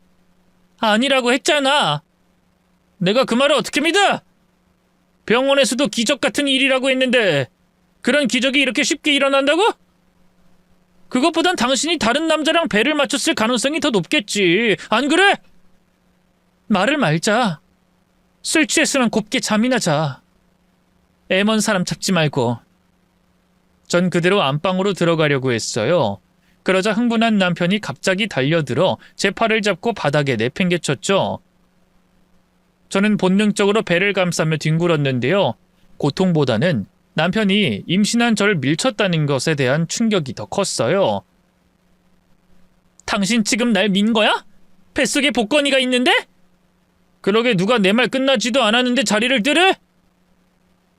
아니라고 했잖아. 내가 그 말을 어떻게 믿어? 병원에서도 기적 같은 일이라고 했는데 그런 기적이 이렇게 쉽게 일어난다고? 그것보단 당신이 다른 남자랑 배를 맞췄을 가능성이 더 높겠지. 안 그래? 말을 말자. 술 취했으면 곱게 잠이나 자. 애먼 사람 잡지 말고. 전 그대로 안방으로 들어가려고 했어요. 그러자 흥분한 남편이 갑자기 달려들어 제 팔을 잡고 바닥에 내팽개쳤죠. 저는 본능적으로 배를 감싸며 뒹굴었는데요. 고통보다는 남편이 임신한 저를 밀쳤다는 것에 대한 충격이 더 컸어요. 당신 지금 날 민 거야? 뱃속에 복권이가 있는데? 그러게 누가 내 말 끝나지도 않았는데 자리를 뜨래?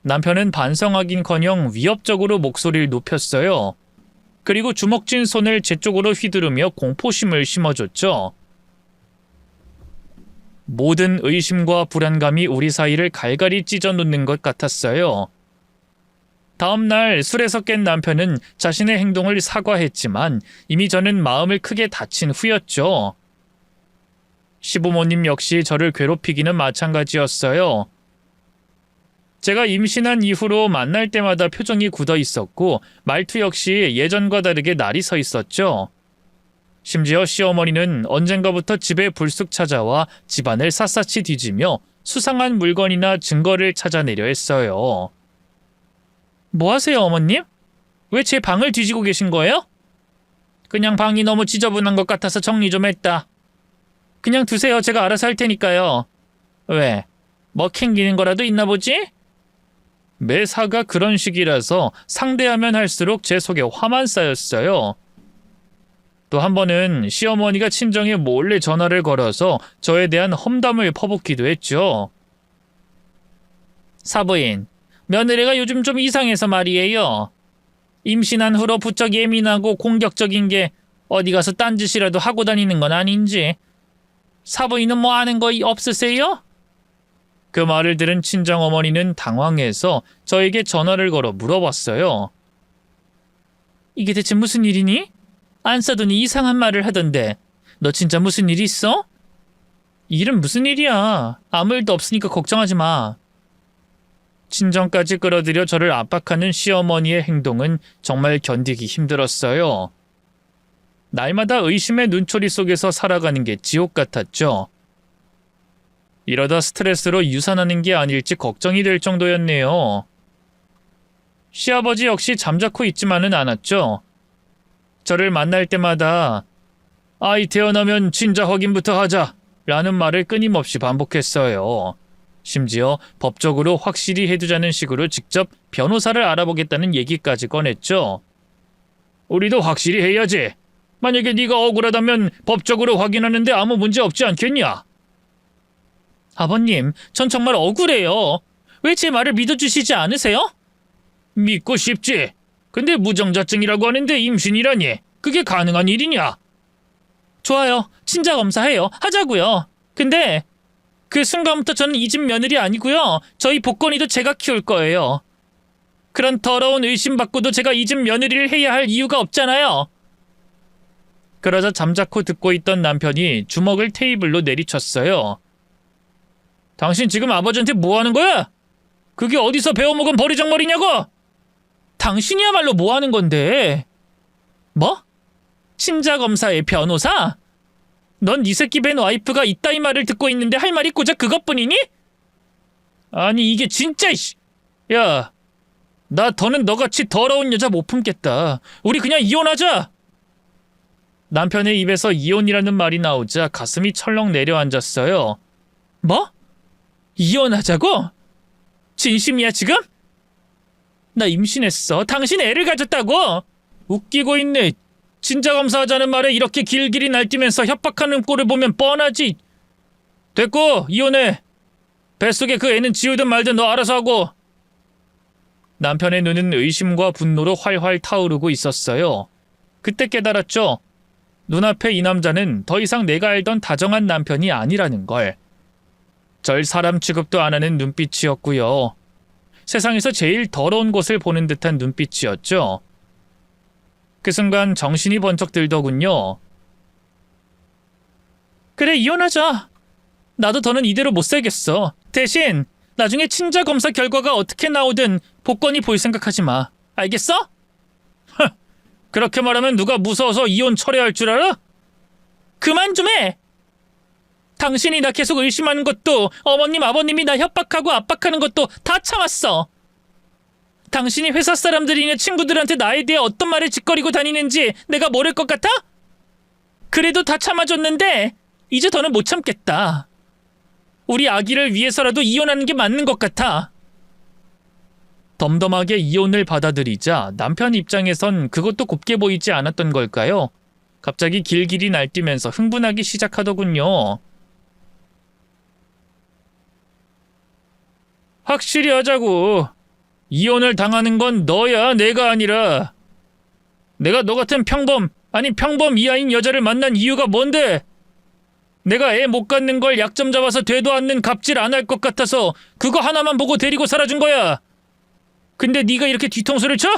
남편은 반성하긴커녕 위협적으로 목소리를 높였어요. 그리고 주먹진 손을 제 쪽으로 휘두르며 공포심을 심어줬죠. 모든 의심과 불안감이 우리 사이를 갈갈이 찢어놓는 것 같았어요. 다음 날 술에서 깬 남편은 자신의 행동을 사과했지만 이미 저는 마음을 크게 다친 후였죠. 시부모님 역시 저를 괴롭히기는 마찬가지였어요. 제가 임신한 이후로 만날 때마다 표정이 굳어 있었고 말투 역시 예전과 다르게 날이 서 있었죠. 심지어 시어머니는 언젠가부터 집에 불쑥 찾아와 집안을 샅샅이 뒤지며 수상한 물건이나 증거를 찾아내려 했어요. 뭐 하세요, 어머님? 왜 제 방을 뒤지고 계신 거예요? 그냥 방이 너무 지저분한 것 같아서 정리 좀 했다. 그냥 두세요. 제가 알아서 할 테니까요. 왜? 뭐 캥기는 거라도 있나 보지? 매사가 그런 식이라서 상대하면 할수록 제 속에 화만 쌓였어요. 또 한 번은 시어머니가 친정에 몰래 전화를 걸어서 저에 대한 험담을 퍼붓기도 했죠. 사부인, 며느리가 요즘 좀 이상해서 말이에요. 임신한 후로 부쩍 예민하고 공격적인 게 어디 가서 딴짓이라도 하고 다니는 건 아닌지. 사부인은 뭐 아는 거 없으세요? 그 말을 들은 친정어머니는 당황해서 저에게 전화를 걸어 물어봤어요. 이게 대체 무슨 일이니? 안 싸더니 이상한 말을 하던데 너 진짜 무슨 일 있어? 일은 무슨 일이야. 아무 일도 없으니까 걱정하지 마. 친정까지 끌어들여 저를 압박하는 시어머니의 행동은 정말 견디기 힘들었어요. 날마다 의심의 눈초리 속에서 살아가는 게 지옥 같았죠. 이러다 스트레스로 유산하는 게 아닐지 걱정이 될 정도였네요. 시아버지 역시 잠자코 있지만은 않았죠. 저를 만날 때마다 아이 태어나면 친자 확인부터 하자 라는 말을 끊임없이 반복했어요. 심지어 법적으로 확실히 해두자는 식으로 직접 변호사를 알아보겠다는 얘기까지 꺼냈죠. 우리도 확실히 해야지. 만약에 네가 억울하다면 법적으로 확인하는데 아무 문제 없지 않겠냐? 아버님, 전 정말 억울해요. 왜 제 말을 믿어주시지 않으세요? 믿고 싶지. 근데 무정자증이라고 하는데 임신이라니. 그게 가능한 일이냐? 좋아요. 친자 검사해요. 하자고요. 근데 그 순간부터 저는 이 집 며느리 아니고요. 저희 복권이도 제가 키울 거예요. 그런 더러운 의심받고도 제가 이 집 며느리를 해야 할 이유가 없잖아요. 그러자 잠자코 듣고 있던 남편이 주먹을 테이블로 내리쳤어요. 당신 지금 아버지한테 뭐 하는 거야? 그게 어디서 배워먹은 버리장머리냐고? 당신이야말로 뭐 하는 건데? 뭐? 친자검사의 변호사? 넌 네 새끼 벤 와이프가 이따위 말을 듣고 있는데 할 말이 고작 그것뿐이니? 아니 이게 진짜 야, 나 더는 너같이 더러운 여자 못 품겠다. 우리 그냥 이혼하자. 남편의 입에서 이혼이라는 말이 나오자 가슴이 철렁 내려앉았어요. 뭐? 이혼하자고? 진심이야 지금? 나 임신했어. 당신 애를 가졌다고? 웃기고 있네. 친자검사 하자는 말에 이렇게 길길이 날뛰면서 협박하는 꼴을 보면 뻔하지. 됐고 이혼해. 뱃속에 그 애는 지우든 말든 너 알아서 하고. 남편의 눈은 의심과 분노로 활활 타오르고 있었어요. 그때 깨달았죠. 눈앞에 이 남자는 더 이상 내가 알던 다정한 남편이 아니라는 걸. 절 사람 취급도 안 하는 눈빛이었고요. 세상에서 제일 더러운 곳을 보는 듯한 눈빛이었죠. 그 순간 정신이 번쩍 들더군요. 그래 이혼하자. 나도 더는 이대로 못 살겠어. 대신 나중에 친자 검사 결과가 어떻게 나오든 복권이 볼 생각하지 마. 알겠어? 그렇게 말하면 누가 무서워서 이혼 철회할 줄 알아? 그만 좀 해! 당신이 나 계속 의심하는 것도 어머님 아버님이 나 협박하고 압박하는 것도 다 참았어. 당신이 회사 사람들이나 친구들한테 나에 대해 어떤 말을 짓거리고 다니는지 내가 모를 것 같아? 그래도 다 참아줬는데 이제 더는 못 참겠다. 우리 아기를 위해서라도 이혼하는 게 맞는 것 같아. 덤덤하게 이혼을 받아들이자 남편 입장에선 그것도 곱게 보이지 않았던 걸까요? 갑자기 길길이 날뛰면서 흥분하기 시작하더군요. 확실히 하자고. 이혼을 당하는 건 너야, 내가 아니라. 내가 너 같은 평범 이하인 여자를 만난 이유가 뭔데? 내가 애 못 갖는 걸 약점 잡아서 되도 않는 갑질 안 할 것 같아서 그거 하나만 보고 데리고 살아준 거야. 근데 네가 이렇게 뒤통수를 쳐?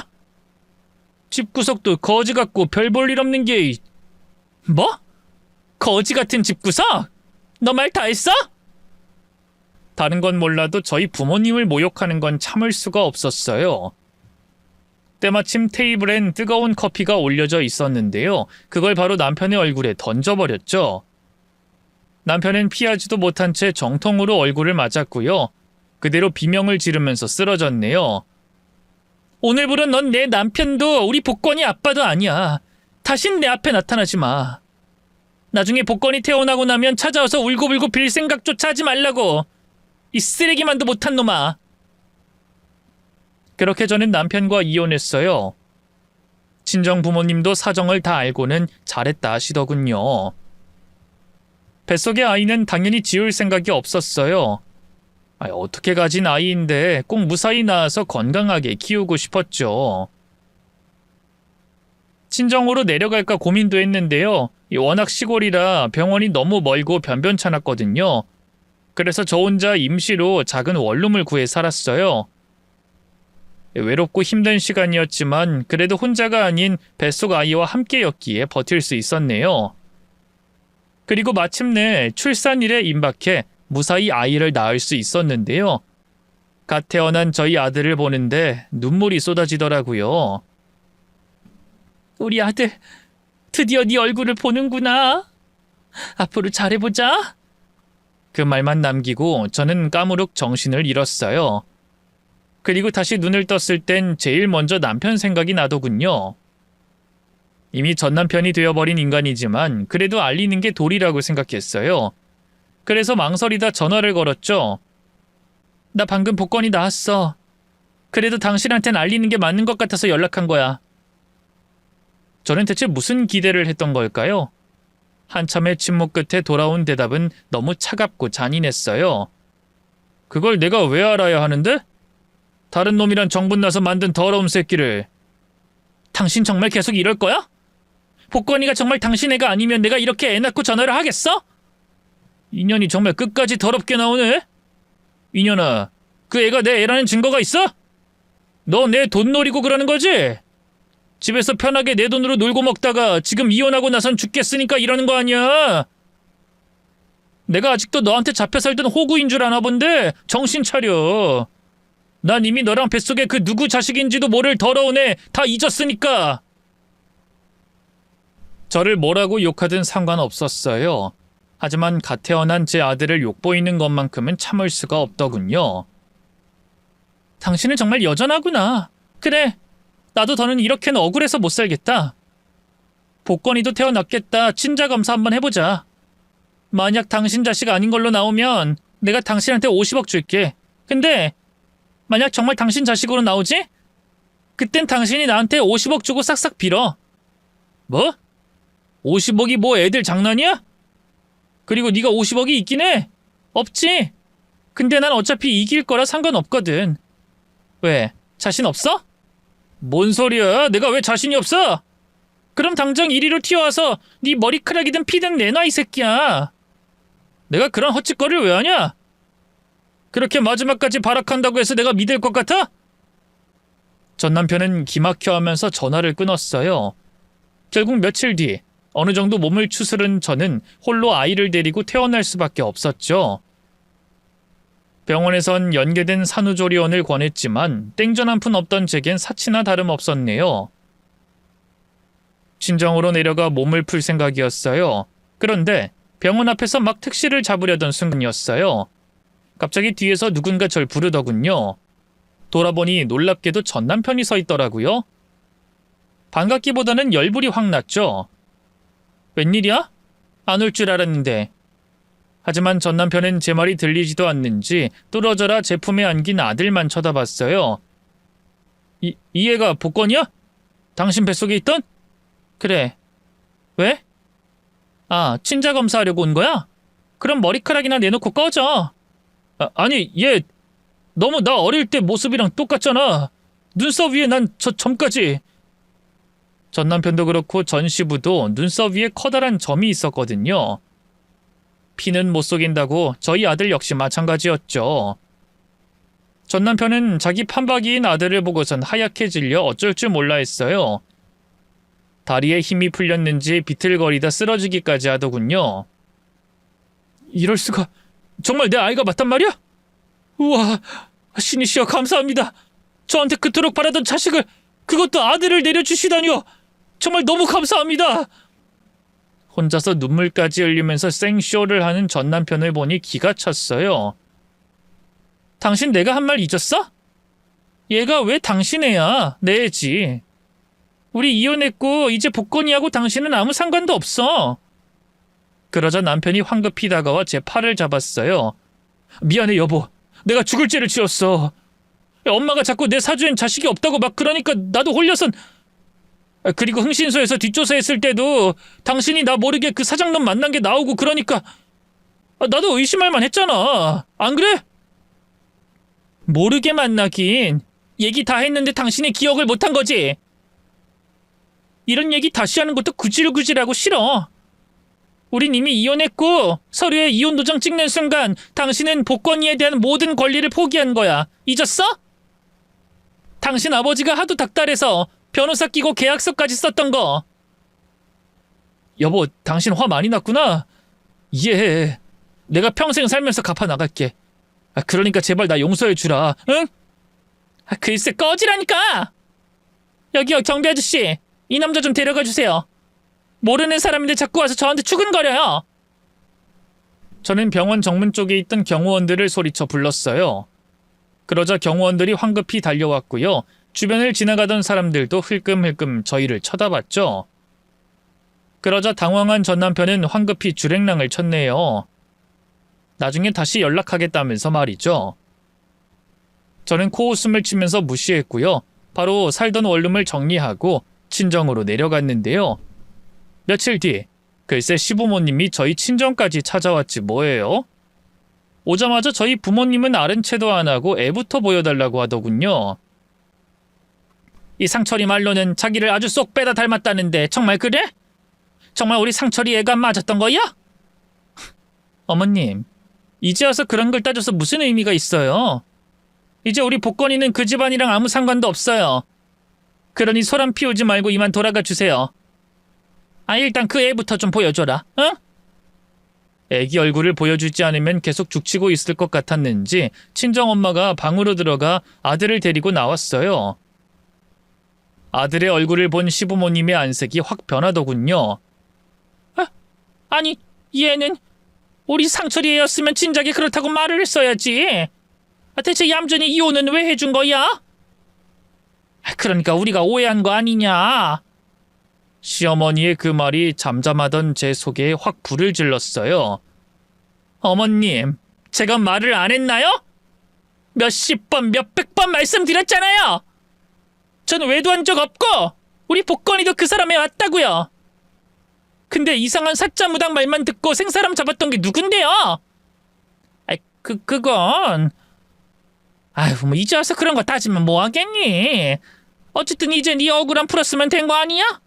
집구석도 거지 같고 별 볼 일 없는 게... 뭐? 거지 같은 집구석? 너 말 다 했어? 다른 건 몰라도 저희 부모님을 모욕하는 건 참을 수가 없었어요. 때마침 테이블엔 뜨거운 커피가 올려져 있었는데요. 그걸 바로 남편의 얼굴에 던져버렸죠. 남편은 피하지도 못한 채 정통으로 얼굴을 맞았고요. 그대로 비명을 지르면서 쓰러졌네요. 오늘부로 넌 내 남편도 우리 복권이 아빠도 아니야. 다신 내 앞에 나타나지 마. 나중에 복권이 태어나고 나면 찾아와서 울고불고 빌 생각조차 하지 말라고. 이 쓰레기만도 못한 놈아. 그렇게 저는 남편과 이혼했어요. 친정 부모님도 사정을 다 알고는 잘했다 하시더군요. 뱃속의 아이는 당연히 지울 생각이 없었어요. 어떻게 가진 아이인데 꼭 무사히 낳아서 건강하게 키우고 싶었죠. 친정으로 내려갈까 고민도 했는데요. 워낙 시골이라 병원이 너무 멀고 변변찮았거든요. 그래서 저 혼자 임시로 작은 원룸을 구해 살았어요. 외롭고 힘든 시간이었지만 그래도 혼자가 아닌 뱃속 아이와 함께였기에 버틸 수 있었네요. 그리고 마침내 출산일에 임박해 무사히 아이를 낳을 수 있었는데요. 갓 태어난 저희 아들을 보는데 눈물이 쏟아지더라고요. 우리 아들 드디어 네 얼굴을 보는구나. 앞으로 잘해보자. 그 말만 남기고 저는 까무룩 정신을 잃었어요. 그리고 다시 눈을 떴을 땐 제일 먼저 남편 생각이 나더군요. 이미 전 남편이 되어버린 인간이지만 그래도 알리는 게 도리라고 생각했어요. 그래서 망설이다 전화를 걸었죠. 나 방금 복권이 나왔어. 그래도 당신한텐 알리는 게 맞는 것 같아서 연락한 거야. 저는 대체 무슨 기대를 했던 걸까요? 한참의 침묵 끝에 돌아온 대답은 너무 차갑고 잔인했어요. 그걸 내가 왜 알아야 하는데? 다른 놈이란 정분 나서 만든 더러운 새끼를. 당신 정말 계속 이럴 거야? 복권이가 정말 당신 애가 아니면 내가 이렇게 애 낳고 전화를 하겠어? 인연이 정말 끝까지 더럽게 나오네? 이년아, 그 애가 내 애라는 증거가 있어? 너 내 돈 노리고 그러는 거지? 집에서 편하게 내 돈으로 놀고 먹다가 지금 이혼하고 나선 죽겠으니까 이러는 거 아니야? 내가 아직도 너한테 잡혀 살던 호구인 줄 아나 본데 정신 차려. 난 이미 너랑 뱃속에 그 누구 자식인지도 모를 더러운 애 다 잊었으니까. 저를 뭐라고 욕하든 상관없었어요. 하지만 갓 태어난 제 아들을 욕보이는 것만큼은 참을 수가 없더군요. 당신은 정말 여전하구나. 그래, 나도 더는 이렇게는 억울해서 못 살겠다. 복권이도 태어났겠다. 친자검사 한번 해보자. 만약 당신 자식 아닌 걸로 나오면 내가 당신한테 50억 줄게. 근데 만약 정말 당신 자식으로 나오지? 그땐 당신이 나한테 50억 주고 싹싹 빌어. 뭐? 50억이 뭐 애들 장난이야? 그리고 네가 50억이 있긴 해? 없지. 근데 난 어차피 이길 거라 상관없거든. 왜? 자신 없어? 뭔 소리야? 내가 왜 자신이 없어? 그럼 당장 이리로 튀어와서 네 머리카락이든 피든 내놔 이 새끼야. 내가 그런 헛짓거리를 왜 하냐? 그렇게 마지막까지 발악한다고 해서 내가 믿을 것 같아? 전 남편은 기막혀하면서 전화를 끊었어요. 결국 며칠 뒤 어느 정도 몸을 추스른 저는 홀로 아이를 데리고 퇴원할 수밖에 없었죠. 병원에선 연계된 산후조리원을 권했지만 땡전 한 푼 없던 제겐 사치나 다름없었네요. 친정으로 내려가 몸을 풀 생각이었어요. 그런데 병원 앞에서 막 택시를 잡으려던 순간이었어요. 갑자기 뒤에서 누군가 절 부르더군요. 돌아보니 놀랍게도 전 남편이 서 있더라고요. 반갑기보다는 열불이 확 났죠. 웬일이야? 안 올 줄 알았는데. 하지만 전 남편은 제 말이 들리지도 않는지 뚫어져라 제품에 안긴 아들만 쳐다봤어요. 이 애가 복권이야? 당신 뱃속에 있던? 그래. 왜? 아, 친자 검사하려고 온 거야? 그럼 머리카락이나 내놓고 꺼져. 아니, 얘 너무 나 어릴 때 모습이랑 똑같잖아. 눈썹 위에 난 저 점까지. 전 남편도 그렇고 전 시부도 눈썹 위에 커다란 점이 있었거든요. 피는 못 속인다고 저희 아들 역시 마찬가지였죠. 전 남편은 자기 판박이인 아들을 보고선 하얗게 질려 어쩔 줄 몰라 했어요. 다리에 힘이 풀렸는지 비틀거리다 쓰러지기까지 하더군요. 이럴 수가. 정말 내 아이가 맞단 말이야? 우와, 신이시여 감사합니다. 저한테 그토록 바라던 자식을, 그것도 아들을 내려주시다니요. 정말 너무 감사합니다. 혼자서 눈물까지 흘리면서 생쇼를 하는 전 남편을 보니 기가 찼어요. 당신 내가 한 말 잊었어? 얘가 왜 당신 애야? 내 애지. 우리 이혼했고 이제 복권이하고 당신은 아무 상관도 없어. 그러자 남편이 황급히 다가와 제 팔을 잡았어요. 미안해 여보. 내가 죽을 죄를 지었어. 엄마가 자꾸 내 사주엔 자식이 없다고 막 그러니까 나도 홀려선. 그리고 흥신소에서 뒷조사했을 때도 당신이 나 모르게 그 사장놈 만난 게 나오고 그러니까 나도 의심할 만 했잖아. 안 그래? 모르게 만나긴. 얘기 다 했는데 당신이 기억을 못한 거지. 이런 얘기 다시 하는 것도 구질구질하고 싫어. 우린 이미 이혼했고 서류에 이혼 도장 찍는 순간 당신은 복권이에 대한 모든 권리를 포기한 거야. 잊었어? 당신 아버지가 하도 닥달해서 변호사 끼고 계약서까지 썼던 거. 여보, 당신 화 많이 났구나. 이해해. 내가 평생 살면서 갚아 나갈게. 그러니까 제발 나 용서해 주라. 응? 글쎄 꺼지라니까. 여기요 경비 아저씨. 이 남자 좀 데려가 주세요. 모르는 사람인데 자꾸 와서 저한테 추근거려요. 저는 병원 정문 쪽에 있던 경호원들을 소리쳐 불렀어요. 그러자 경호원들이 황급히 달려왔고요. 주변을 지나가던 사람들도 흘끔흘끔 저희를 쳐다봤죠. 그러자 당황한 전 남편은 황급히 주랭랑을 쳤네요. 나중에 다시 연락하겠다면서 말이죠. 저는 코웃음을 치면서 무시했고요. 바로 살던 원룸을 정리하고 친정으로 내려갔는데요. 며칠 뒤 글쎄 시부모님이 저희 친정까지 찾아왔지 뭐예요. 오자마자 저희 부모님은 아른 채도 안 하고 애부터 보여달라고 하더군요. 이 상철이 말로는 자기를 아주 쏙 빼다 닮았다는데 정말 그래? 정말 우리 상철이 애가 맞았던 거야? 어머님, 이제 와서 그런 걸 따져서 무슨 의미가 있어요? 이제 우리 복권이는 그 집안이랑 아무 상관도 없어요. 그러니 소란 피우지 말고 이만 돌아가 주세요. 일단 그 애부터 좀 보여줘라. 응? 애기 얼굴을 보여주지 않으면 계속 죽치고 있을 것 같았는지 친정엄마가 방으로 들어가 아들을 데리고 나왔어요. 아들의 얼굴을 본 시부모님의 안색이 확 변하더군요. 아니, 얘는 우리 상철이 애였으면 진작에 그렇다고 말을 했어야지. 대체 얌전히 이혼은 왜 해준 거야? 그러니까 우리가 오해한 거 아니냐. 시어머니의 그 말이 잠잠하던 제 속에 확 불을 질렀어요. 어머님, 제가 말을 안 했나요? 몇십 번, 몇백 번 말씀드렸잖아요. 저는 외도한 적 없고 우리 복건이도 그 사람에 왔다고요. 근데 이상한 사짜무당 말만 듣고 생사람 잡았던 게 누군데요? 그건... 뭐 이제 와서 그런 거 따지면 뭐 하겠니? 어쨌든 이제 네 억울함 풀었으면 된 거 아니야?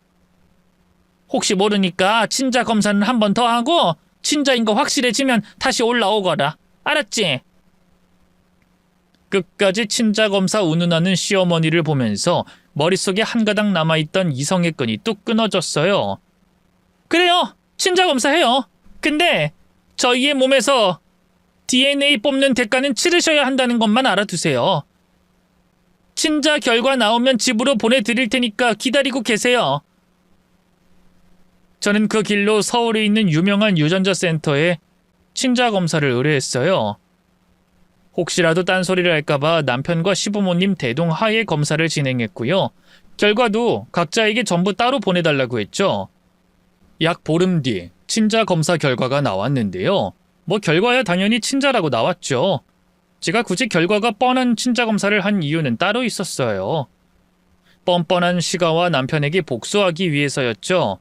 혹시 모르니까 친자 검사는 한 번 더 하고 친자인 거 확실해지면 다시 올라오거라. 알았지? 끝까지 친자 검사 운운하는 시어머니를 보면서 머릿속에 한 가닥 남아있던 이성의 끈이 뚝 끊어졌어요. 그래요. 친자 검사해요. 근데 저희의 몸에서 DNA 뽑는 대가는 치르셔야 한다는 것만 알아두세요. 친자 결과 나오면 집으로 보내드릴 테니까 기다리고 계세요. 저는 그 길로 서울에 있는 유명한 유전자 센터에 친자 검사를 의뢰했어요. 혹시라도 딴소리를 할까봐 남편과 시부모님 대동하에 검사를 진행했고요. 결과도 각자에게 전부 따로 보내달라고 했죠. 약 보름 뒤 친자 검사 결과가 나왔는데요. 결과야 당연히 친자라고 나왔죠. 제가 굳이 결과가 뻔한 친자 검사를 한 이유는 따로 있었어요. 뻔뻔한 시가와 남편에게 복수하기 위해서였죠.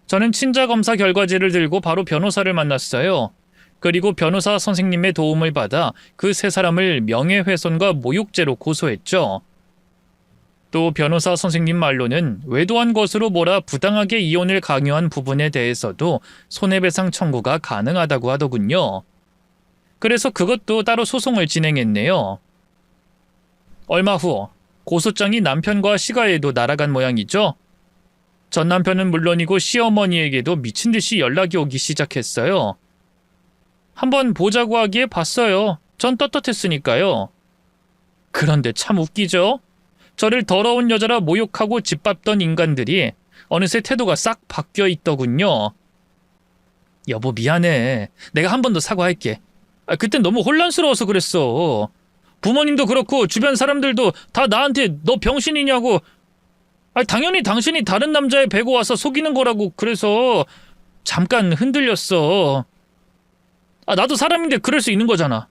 저는 친자 검사 결과지를 들고 바로 변호사를 만났어요. 그리고 변호사 선생님의 도움을 받아 그 세 사람을 명예훼손과 모욕죄로 고소했죠. 또 변호사 선생님 말로는 외도한 것으로 몰아 부당하게 이혼을 강요한 부분에 대해서도 손해배상 청구가 가능하다고 하더군요. 그래서 그것도 따로 소송을 진행했네요. 얼마 후 고소장이 남편과 시가에도 날아간 모양이죠. 전 남편은 물론이고 시어머니에게도 미친 듯이 연락이 오기 시작했어요. 한번 보자고 하기에 봤어요. 전 떳떳했으니까요. 그런데 참 웃기죠? 저를 더러운 여자라 모욕하고 짓밟던 인간들이 어느새 태도가 싹 바뀌어 있더군요. 여보 미안해. 내가 한 번 더 사과할게. 그땐 너무 혼란스러워서 그랬어. 부모님도 그렇고 주변 사람들도 다 나한테 너 병신이냐고. 당연히 당신이 다른 남자에 배고 와서 속이는 거라고 그래서 잠깐 흔들렸어. 나도 사람인데 그럴 수 있는 거잖아.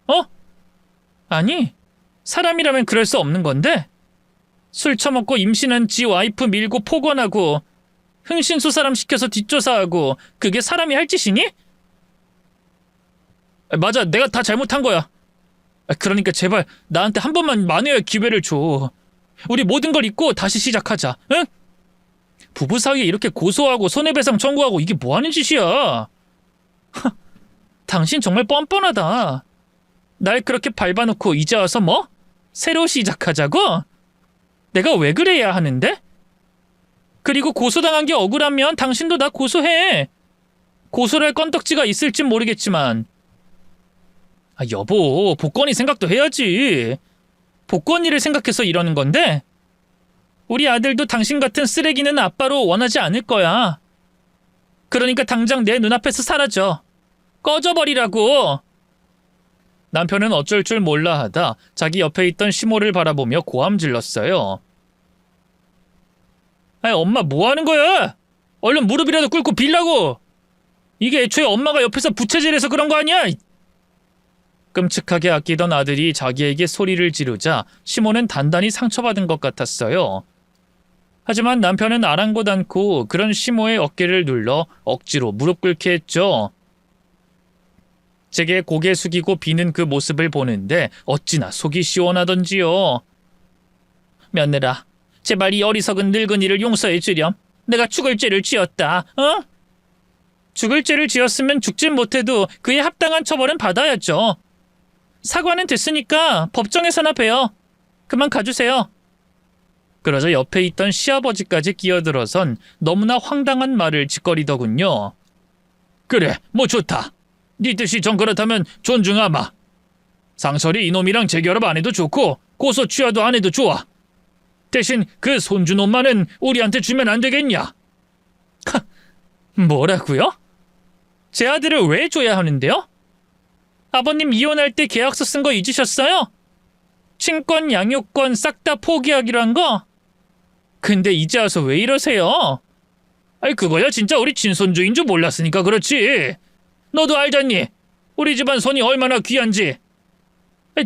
아니, 사람이라면 그럴 수 없는 건데 술 처먹고 임신한 지 와이프 밀고 폭언하고 흥신소 사람 시켜서 뒷조사하고 그게 사람이 할 짓이니? 맞아, 내가 다 잘못한 거야. 그러니까 제발 나한테 한 번만 만회할 기회를 줘. 우리 모든 걸 잊고 다시 시작하자. 응? 부부 사이에 이렇게 고소하고 손해배상 청구하고 이게 뭐 하는 짓이야? 당신 정말 뻔뻔하다. 날 그렇게 밟아놓고 이제 와서 뭐? 새로 시작하자고? 내가 왜 그래야 하는데? 그리고 고소당한 게 억울하면 당신도 나 고소해. 고소를 할 건덕지가 있을진 모르겠지만. 여보, 복권이 생각도 해야지. 복권이를 생각해서 이러는 건데 우리 아들도 당신 같은 쓰레기는 아빠로 원하지 않을 거야. 그러니까 당장 내 눈앞에서 사라져. 꺼져버리라고. 남편은 어쩔 줄 몰라 하다 자기 옆에 있던 시모를 바라보며 고함 질렀어요. 엄마 뭐 하는 거야? 얼른 무릎이라도 꿇고 빌라고. 이게 애초에 엄마가 옆에서 부채질해서 그런 거 아니야? 끔찍하게 아끼던 아들이 자기에게 소리를 지르자 시모는 단단히 상처받은 것 같았어요. 하지만 남편은 아랑곳 않고 그런 시모의 어깨를 눌러 억지로 무릎 꿇게 했죠. 제게 고개 숙이고 비는 그 모습을 보는데 어찌나 속이 시원하던지요. 며느라, 제발 이 어리석은 늙은이를 용서해 주렴. 내가 죽을 죄를 지었다. 죽을 죄를 지었으면 죽진 못해도 그에 합당한 처벌은 받아야죠. 사과는 됐으니까 법정에서나 봬요. 그만 가주세요. 그러자 옆에 있던 시아버지까지 끼어들어선 너무나 황당한 말을 짓거리더군요. 그래, 뭐 좋다. 네 뜻이 정 그렇다면 존중하마. 상철이 이놈이랑 재결합 안 해도 좋고 고소 취하도 안 해도 좋아. 대신 그 손주놈만은 우리한테 주면 안 되겠냐? 뭐라고요? 제 아들을 왜 줘야 하는데요? 아버님 이혼할 때 계약서 쓴 거 잊으셨어요? 친권, 양육권 싹 다 포기하기로 한 거? 근데 이제 와서 왜 이러세요? 아이 그거야 진짜 우리 친손주인 줄 몰랐으니까 그렇지. 너도 알잖니? 우리 집안 손이 얼마나 귀한지.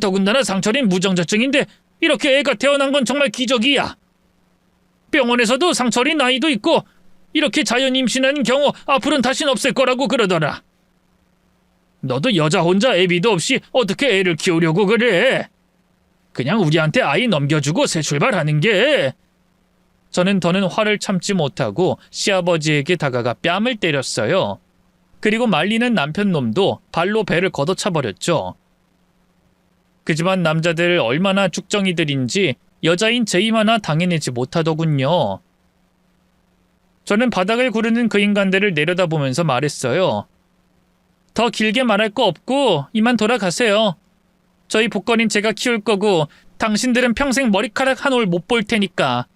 더군다나 상철인 무정자증인데 이렇게 애가 태어난 건 정말 기적이야. 병원에서도 상철이 나이도 있고 이렇게 자연 임신하는 경우 앞으로는 다신 없을 거라고 그러더라. 너도 여자 혼자 애비도 없이 어떻게 애를 키우려고 그래? 그냥 우리한테 아이 넘겨주고 새 출발하는 게. 저는 더는 화를 참지 못하고 시아버지에게 다가가 뺨을 때렸어요. 그리고 말리는 남편 놈도 발로 배를 걷어차버렸죠. 그 집안 남자들 얼마나 쭉정이들인지 여자인 제 힘 하나 당해내지 못하더군요. 저는 바닥을 구르는 그 인간들을 내려다보면서 말했어요. 더 길게 말할 거 없고 이만 돌아가세요. 저희 복권인 제가 키울 거고 당신들은 평생 머리카락 한 올 못 볼 테니까.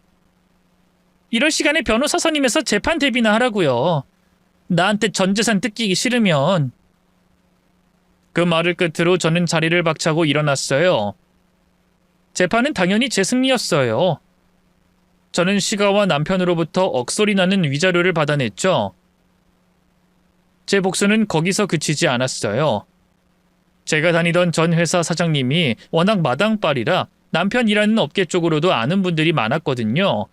이럴 시간에 변호사 선임해서 재판 대비나 하라고요. 나한테 전 재산 뜯기기 싫으면. 그 말을 끝으로 저는 자리를 박차고 일어났어요. 재판은 당연히 제 승리였어요. 저는 시가와 남편으로부터 억소리 나는 위자료를 받아냈죠. 제 복수는 거기서 그치지 않았어요. 제가 다니던 전 회사 사장님이 워낙 마당발이라 남편 일하는 업계 쪽으로도 아는 분들이 많았거든요.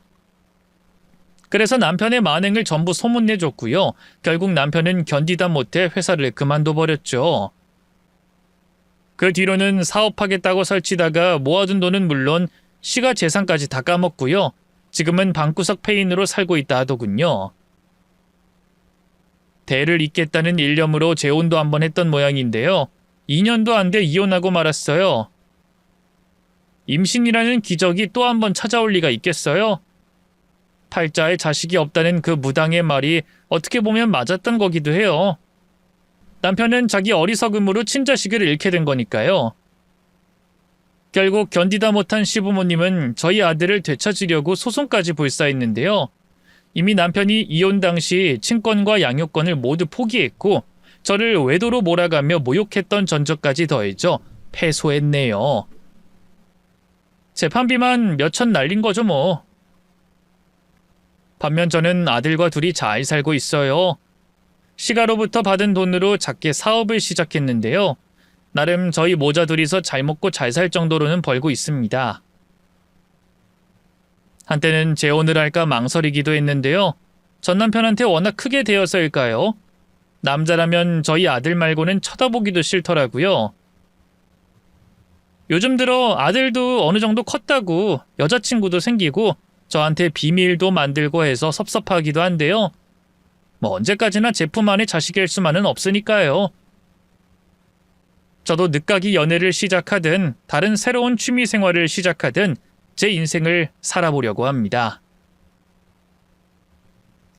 그래서 남편의 만행을 전부 소문내줬고요. 결국 남편은 견디다 못해 회사를 그만둬버렸죠. 그 뒤로는 사업하겠다고 설치다가 모아둔 돈은 물론 시가 재산까지 다 까먹고요. 지금은 방구석 폐인으로 살고 있다 하더군요. 대를 잇겠다는 일념으로 재혼도 한번 했던 모양인데요. 2년도 안 돼 이혼하고 말았어요. 임신이라는 기적이 또 한 번 찾아올 리가 있겠어요? 팔자에 자식이 없다는 그 무당의 말이 어떻게 보면 맞았던 거기도 해요. 남편은 자기 어리석음으로 친자식을 잃게 된 거니까요. 결국 견디다 못한 시부모님은 저희 아들을 되찾으려고 소송까지 불사했는데요. 이미 남편이 이혼 당시 친권과 양육권을 모두 포기했고 저를 외도로 몰아가며 모욕했던 전적까지 더해져 패소했네요. 재판비만 몇천 날린 거죠 뭐. 반면 저는 아들과 둘이 잘 살고 있어요. 시가로부터 받은 돈으로 작게 사업을 시작했는데요. 나름 저희 모자 둘이서 잘 먹고 잘 살 정도로는 벌고 있습니다. 한때는 재혼을 할까 망설이기도 했는데요. 전 남편한테 워낙 크게 대어서일까요? 남자라면 저희 아들 말고는 쳐다보기도 싫더라고요. 요즘 들어 아들도 어느 정도 컸다고 여자친구도 생기고 저한테 비밀도 만들고 해서 섭섭하기도 한데요. 뭐 언제까지나 제품 안에 자식일 수만은 없으니까요. 저도 늦가기 연애를 시작하든 다른 새로운 취미 생활을 시작하든 제 인생을 살아보려고 합니다.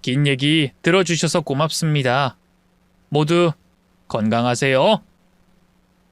긴 얘기 들어주셔서 고맙습니다. 모두 건강하세요.